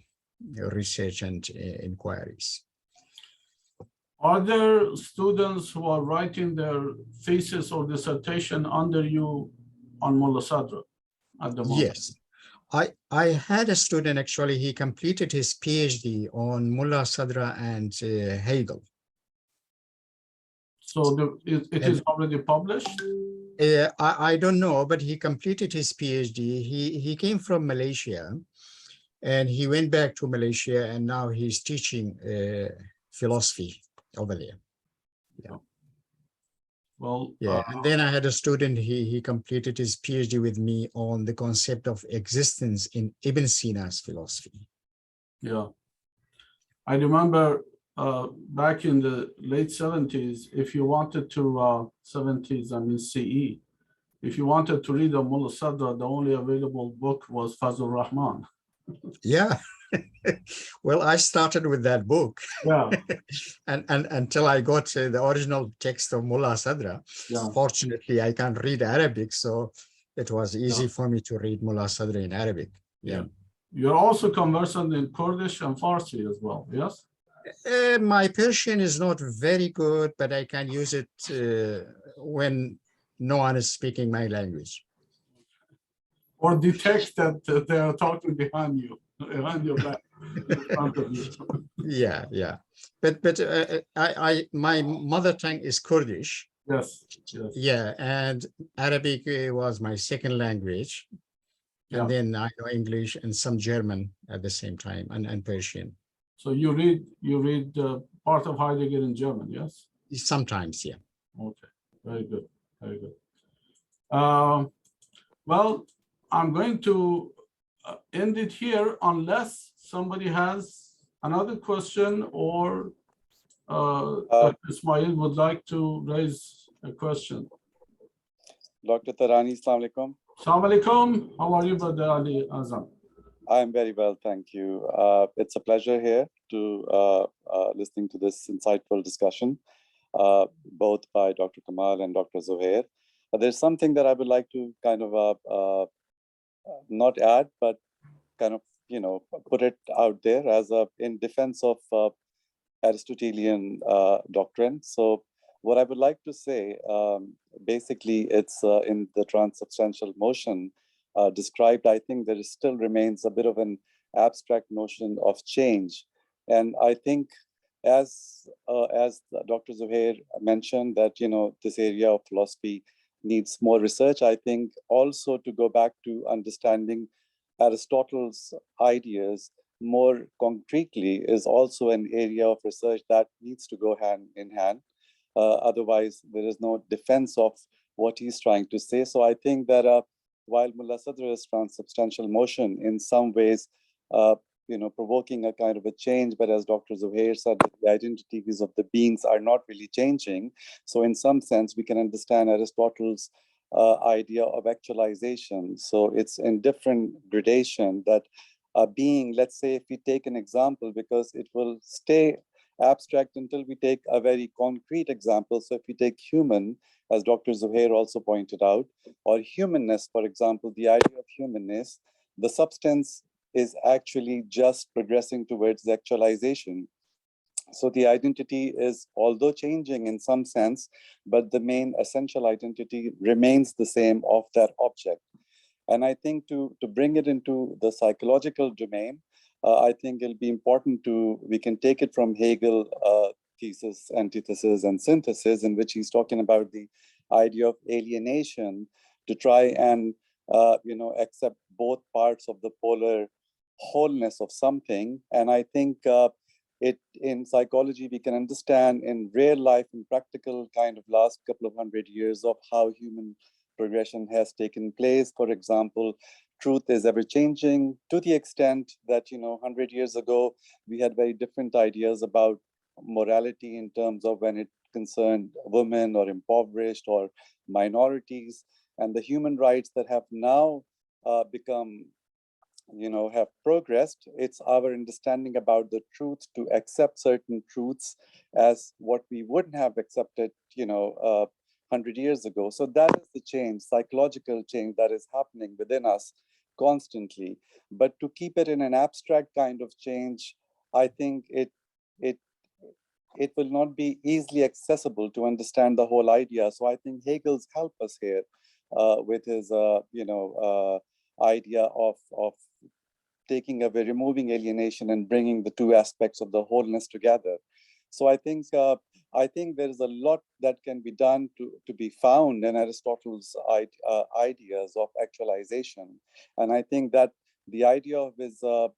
research and inquiries. Are there students who are writing their thesis or dissertation under you on Mullah Sadra at the moment? Yes. I had a student, actually, he completed his PhD on Mullah Sadra and Hegel. So it is already published? I don't know, but he completed his PhD. He came from Malaysia, and he went back to Malaysia, and now he's teaching philosophy over there. Well, Yeah, and then I had a student, he completed his PhD with me on the concept of existence in Ibn Sina's philosophy. yeah. I remember back in the late 70s, if you wanted to, 70s, I mean CE, if you wanted to read a Mullah Sadra, the only available book was Fazlur Rahman. Yeah. Well, I started with that book. Yeah, and until I got the original text of Mullah Sadra. yeah. Fortunately, I can't read Arabic, so it was easy Yeah. for me to read Mullah Sadra in Arabic. Yeah. You're also conversant in Kurdish and Farsi as well, yes? My Persian is not very good, but I can use it when no one is speaking my language. Or detect that they are talking behind you, behind your back, in front of you. Yeah, yeah. But my mother tongue is Kurdish. Yes, yes. Yeah, and Arabic was my second language. Yeah. And then I know English and some German at the same time, and Persian. So you read part of Heidegger in German, yes? Sometimes, yeah. Okay, very good, very good. Well, I'm going to end it here unless somebody has another question or Dr. Ismail would like to raise a question. Dr. Tarani, Assalamu alaikum. Assalamu alaikum. How are you, Brother Ali Azam? I'm very well, thank you. It's a pleasure here to listening to this insightful discussion, both by Dr. Kamal and Dr. Zuhair. There's something that I would like to kind of not add, but kind of, you know, put it out there as in defense of Aristotelian doctrine. So what I would like to say, basically, it's in the transubstantial motion described, I think there still remains a bit of an abstract notion of change. And I think as Dr. Zuhair mentioned that, you know, this area of philosophy needs more research, I think also to go back to understanding Aristotle's ideas more concretely is also an area of research that needs to go hand in hand. Otherwise, there is no defense of what he's trying to say. So I think that while Mullah Sadr is transubstantial motion, in some ways, you know, provoking a kind of a change, but as Dr. Zuhair said, the identities of the beings are not really changing. So in some sense, we can understand Aristotle's idea of actualization. So it's in different gradation that a being, let's say if we take an example, because it will stay abstract until we take a very concrete example. So if we take human, as Dr. Zuhair also pointed out, or humanness, for example, the idea of humanness, the substance is actually just progressing towards the actualization. So the identity is, although changing in some sense, but the main essential identity remains the same of that object. And I think to bring it into the psychological domain, I think it'll be important we can take it from Hegel thesis, antithesis, and synthesis, in which he's talking about the idea of alienation to try and, you know, accept both parts of the polar wholeness of something. And I think in psychology, we can understand in real life, in practical kind of last couple of 100 years of how human progression has taken place. For example, truth is ever changing to the extent that, you know, 100 years ago, we had very different ideas about morality in terms of when it concerned women or impoverished or minorities, and the human rights that have now become, you know, have progressed. It's our understanding about the truth to accept certain truths as what we wouldn't have accepted, you know, 100 years ago. So that is the change, psychological change that is happening within us constantly. But to keep it in an abstract kind of change, I think it it will not be easily accessible to understand the whole idea. So I think Hegel's help us here with his, idea of taking away, removing alienation and bringing the two aspects of the wholeness together. So I think there is a lot that can be done to be found in Aristotle's ideas of actualization. And I think that the idea of his, and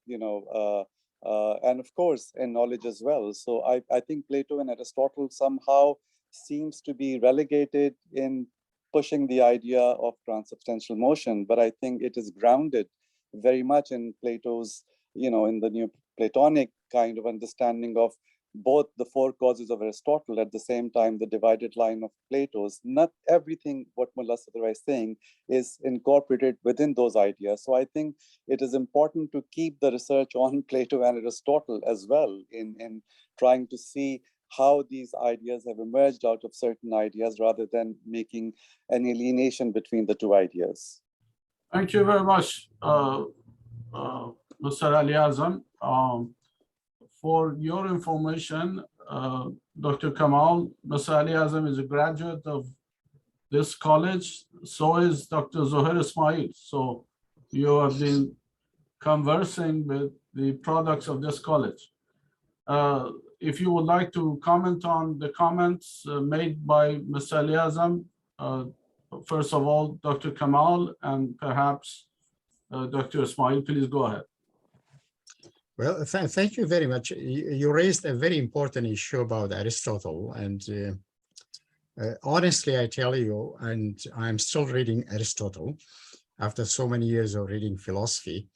of course, in knowledge as well. So I think Plato and Aristotle somehow seems to be relegated in pushing the idea of transubstantial motion, but I think it is grounded very much in Plato's, in the Neoplatonic kind of understanding of both the four causes of Aristotle, at the same time the divided line of Plato's. Not everything what Mullah Sadra is saying is incorporated within those ideas. So I think it is important to keep the research on Plato and Aristotle as well in trying to see how these ideas have emerged out of certain ideas rather than making an alienation between the two ideas. Thank you very much, Mr. Ali Azam. For your information, Dr. Kamal, Mr. Ali Azam is a graduate of this college. So is Dr. Zohair Ismail. So you have been conversing with the products of this college. If you would like to comment on the comments made by Mr. Ali Azam, first of all, Dr. Kamal, and perhaps Dr. Ismail, please go ahead. Well, thank you very much. You raised a very important issue about Aristotle. And honestly, I tell you, and I'm still reading Aristotle after so many years of reading philosophy.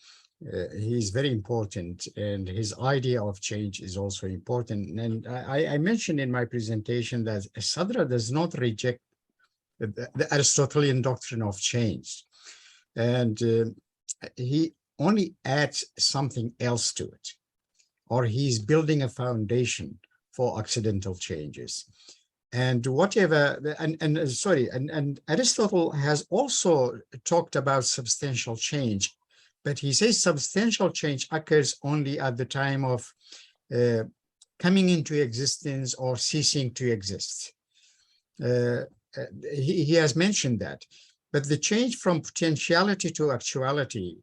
He's very important, and his idea of change is also important. And I mentioned in my presentation that Sadra does not reject the Aristotelian doctrine of change. And he only adds something else to it, or he's building a foundation for accidental changes. And whatever, and Aristotle has also talked about substantial change, but he says substantial change occurs only at the time of coming into existence or ceasing to exist. He has mentioned that, but the change from potentiality to actuality,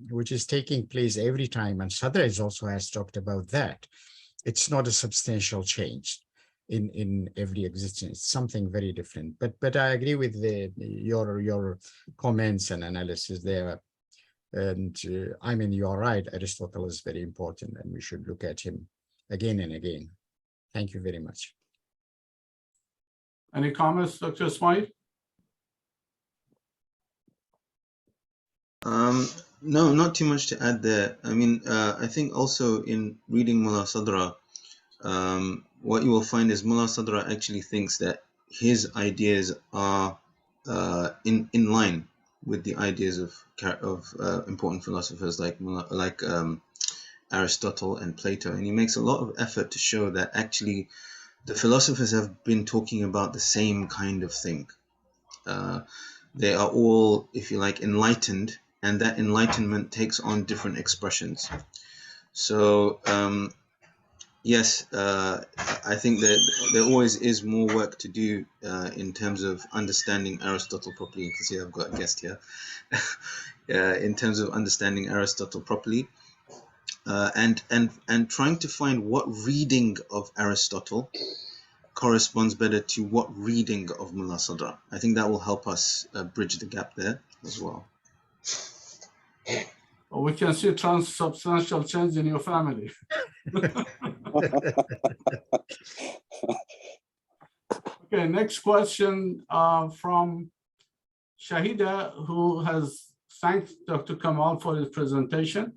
which is taking place every time, and Sadra also has talked about that, it's not a substantial change in every existence. It's something very different. But I agree with your comments and analysis there. And I mean, you are right, Aristotle is very important, and we should look at him again and again. Thank you very much. Any comments, Dr. Ismail? No, not too much to add there. I mean, I think also in reading Mullah Sadra, what you will find is Mullah Sadra actually thinks that his ideas are in line with the ideas of important philosophers like Aristotle and Plato, and he makes a lot of effort to show that actually the philosophers have been talking about the same kind of thing. They are all, if you like, enlightened, and that enlightenment takes on different expressions. So yes, I think that there always is more work to do in terms of understanding Aristotle properly. You can see I've got a guest here. In terms of understanding Aristotle properly, and trying to find what reading of Aristotle corresponds better to what reading of Mullah Sadra. I think that will help us bridge the gap there as well. We can see transubstantial change in your family. Okay, next question from Shahida, who has thanked Dr. Kamal for his presentation.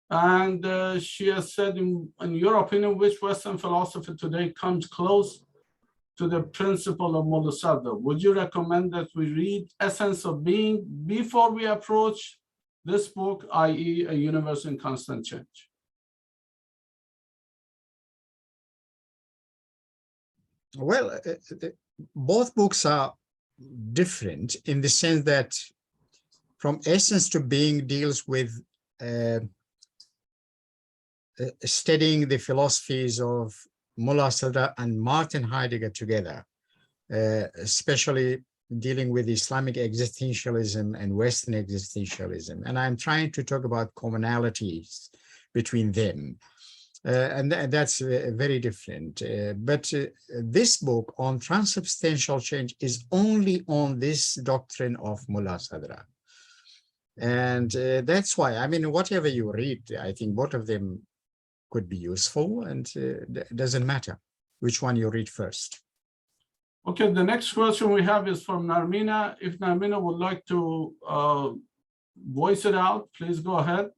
And she has said, in your opinion, which Western philosophy today comes close to the principle of Mullah Sadra? Would you recommend that we read Essence of Being before we approach this book, i.e. A Universe in Constant Change? Well, both books are different in the sense that From Essence to Being deals with studying the philosophies of Mullah Sadra and Martin Heidegger together, especially dealing with Islamic existentialism and Western existentialism. And I'm trying to talk about commonalities between them. And that's very different. But this book on transubstantial change is only on this doctrine of Mullah Sadra. And that's why, I mean, whatever you read, I think both of them could be useful, and it doesn't matter which one you read first. Okay, the next question we have is from Narmina. If Narmina would like to voice it out, please go ahead.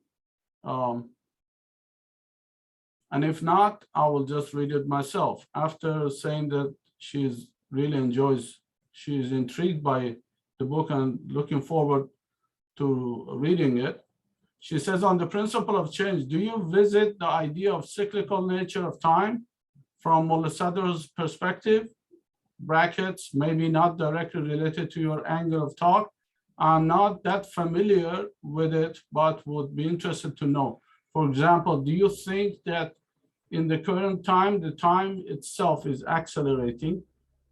And if not, I will just read it myself. After saying that she's really enjoys, she's intrigued by the book and looking forward to reading it. She says, on the principle of change, do you visit the idea of cyclical nature of time from Mullah Sadra's perspective? Brackets, maybe not directly related to your angle of thought. I'm not that familiar with it, but would be interested to know. For example, do you think that in the current time, the time itself is accelerating?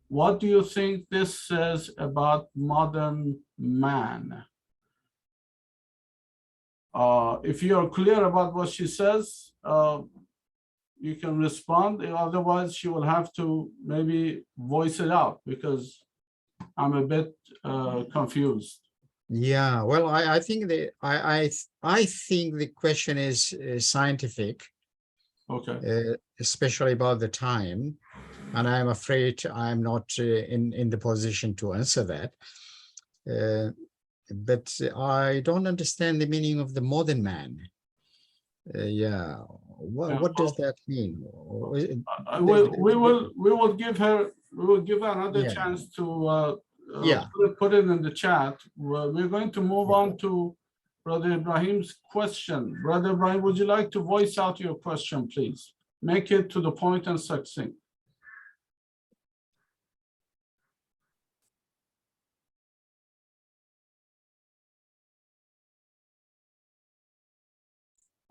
What do you think this says about modern man? If you are clear about what she says, you can respond. Otherwise, she will have to maybe voice it out because I'm a bit confused. Yeah, well, I think I think the question is scientific. Okay. Especially about the time, and I'm afraid I'm not in the position to answer that. But I don't understand the meaning of the modern man. Yeah, what does that mean? We will give her another chance to put it in the chat. We're going to move on to Brother Ibrahim's question. Brother Ibrahim, would you like to voice out your question, please? Make it to the point and succinct.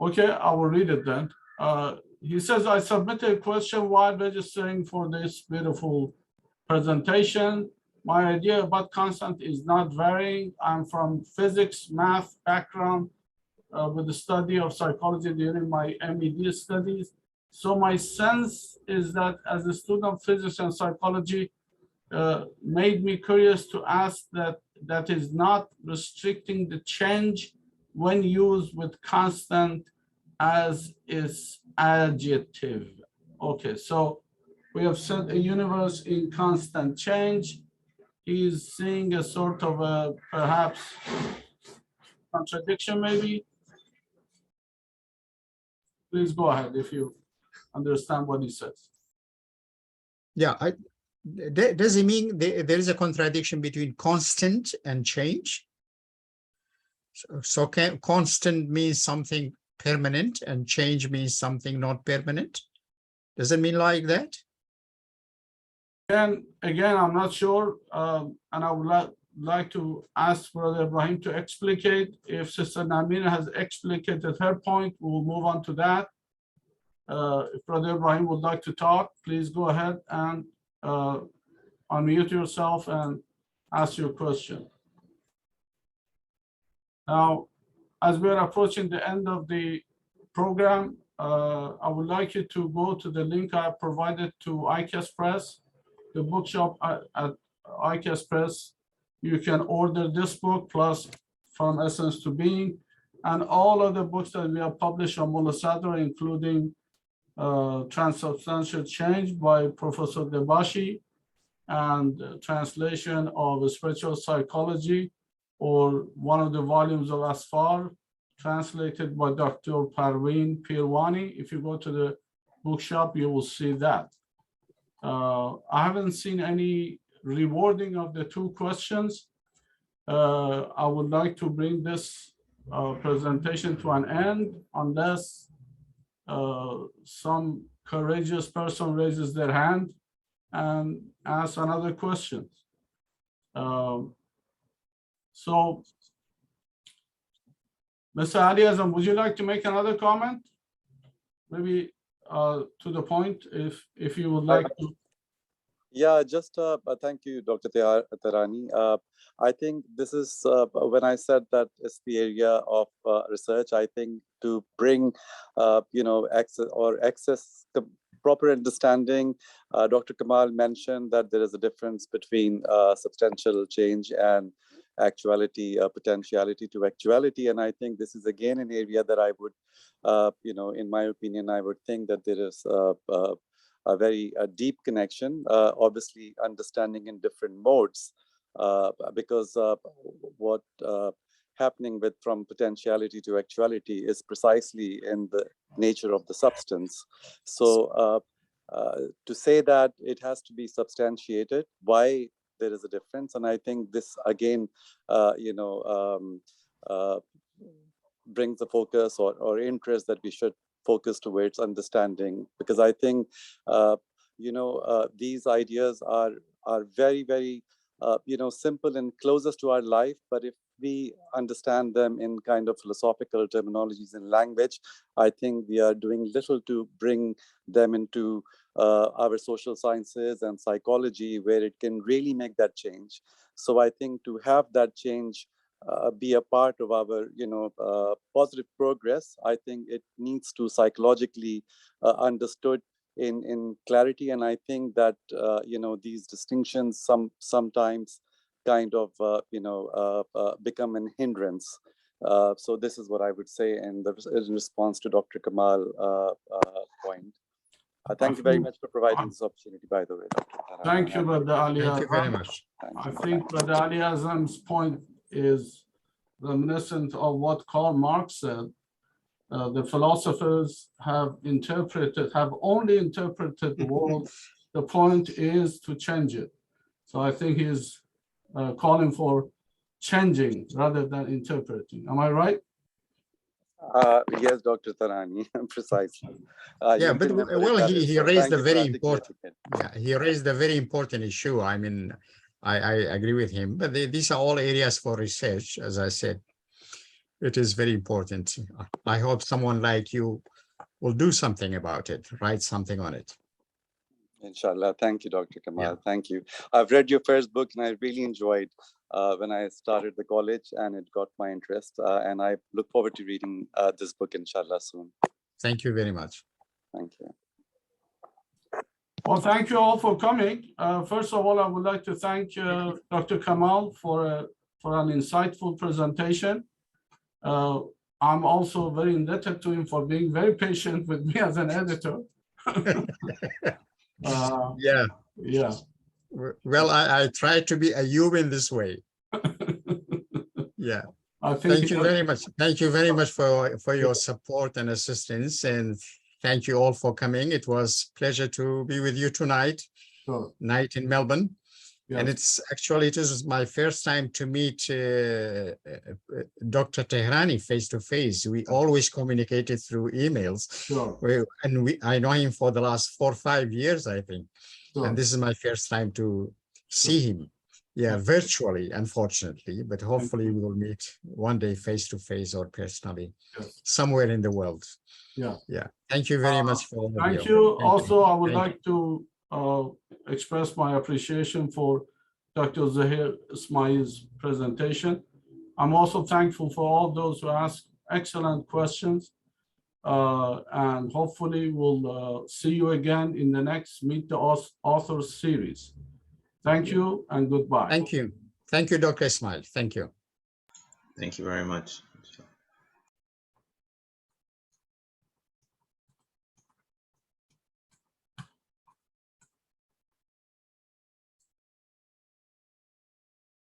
Okay, I will read it then. He says, I submitted a question while registering for this beautiful presentation. My idea about constant is not varying. I'm from physics, math background with the study of psychology during my MED studies. So my sense is that as a student of physics and psychology, made me curious to ask that is not restricting the change when used with constant as its adjective. Okay, so we have said a universe in constant change. He's seeing a sort of a perhaps contradiction maybe. Please go ahead if you understand what he says. Yeah, does it mean there is a contradiction between constant and change? So constant means something permanent and change means something not permanent? Does it mean like that? And again, I'm not sure, and I would like to ask Brother Ibrahim to explicate. If Sister Narmina has explicated her point, we'll move on to that. If Brother Ibrahim would like to talk, please go ahead and unmute yourself and ask your question. Now, as we are approaching the end of the program, I would like you to go to the link I provided to ICAS Press, the bookshop at ICAS Press. You can order this book plus From Essence to Being and all of the books that we have published on Mullah Sadra, including Transubstantial Change by Professor Debashi and translation of Spiritual Psychology, or one of the volumes of Asfar, translated by Dr. Parveen Pirwani. If you go to the bookshop, you will see that. I haven't seen any rewarding of the two questions. I would like to bring this presentation to an end unless some courageous person raises their hand and asks another question. So, Mr. Ali Azam, would you like to make another comment? Maybe to the point, if you would like to. Yeah, just thank you, Dr. Tehrani. I think this is when I said that it's the area of research. I think to bring, access proper understanding. Dr. Kamal mentioned that there is a difference between substantial change and actuality, potentiality to actuality, and I think this is again an area that I would, in my opinion, I would think that there is a very deep connection, obviously understanding in different modes, because what happening with from potentiality to actuality is precisely in the nature of the substance. So to say that it has to be substantiated, why there is a difference, and I think this again, brings the focus or interest that we should focus towards understanding, because I think these ideas are very, very simple and closest to our life, but if we understand them in kind of philosophical terminologies and language, I think we are doing little to bring them into our social sciences and psychology, where it can really make that change. So I think to have that change be a part of our positive progress, I think it needs to psychologically understood in clarity, and I think that these distinctions sometimes kind of become an hindrance. So this is what I would say in response to Dr. Kamal point. Thank you very much for providing this opportunity, by the way, Dr. Tehrani. Thank you, Brother Ali Thank you Azam. very much. I think Brother Ali Azam's point is reminiscent of what Karl Marx said. The philosophers have only interpreted the world. The point is to change it. So I think he's calling for changing rather than interpreting. Am I right? Yes, Dr. Tehrani, precisely. Yeah, You but can never well, encourage, he so raised thank a you for very important. articulating it. Yeah, he raised a very important issue. I mean, I agree with him, but these are all areas for research. As I said, it is very important. I hope someone like you will do something about it, write something on it. Inshallah. Thank you, Dr. Kamal. Yeah. Thank you. I've read your first book and I really enjoyed when I started the college, and it got my interest. And I look forward to reading this book, inshallah, soon. Thank you very much. Thank you. Well, thank you all for coming. First of all, I would like to thank Dr. Kamal for an insightful presentation. I'm also very indebted to him for being very patient with me as an editor. Yeah. Yeah. Well, I try to be a human this way. Yeah. I think Thank you very much. Thank you very much for your support and assistance, and thank you all for coming. It was a pleasure to be with you tonight, night in Melbourne. Yes. And it is my first time to meet Dr. Tehrani face to face. We always communicated through emails. Sure. I know him for the last 4 or 5 years, I think. Sure. And this is my first time to see him. Yeah, virtually, unfortunately, but hopefully we will meet one day face to face or personally, yes, somewhere in the world. Yeah. Yeah. Thank you very much for thank you. Also, I would like to express my appreciation for Dr. Zohair Ismail's presentation. I'm also thankful for all those who asked excellent questions. And hopefully we'll see you again in the next Meet the Authors series. Thank you and goodbye. Thank you. Thank you, Dr. Ismail. Thank you. Thank you very much.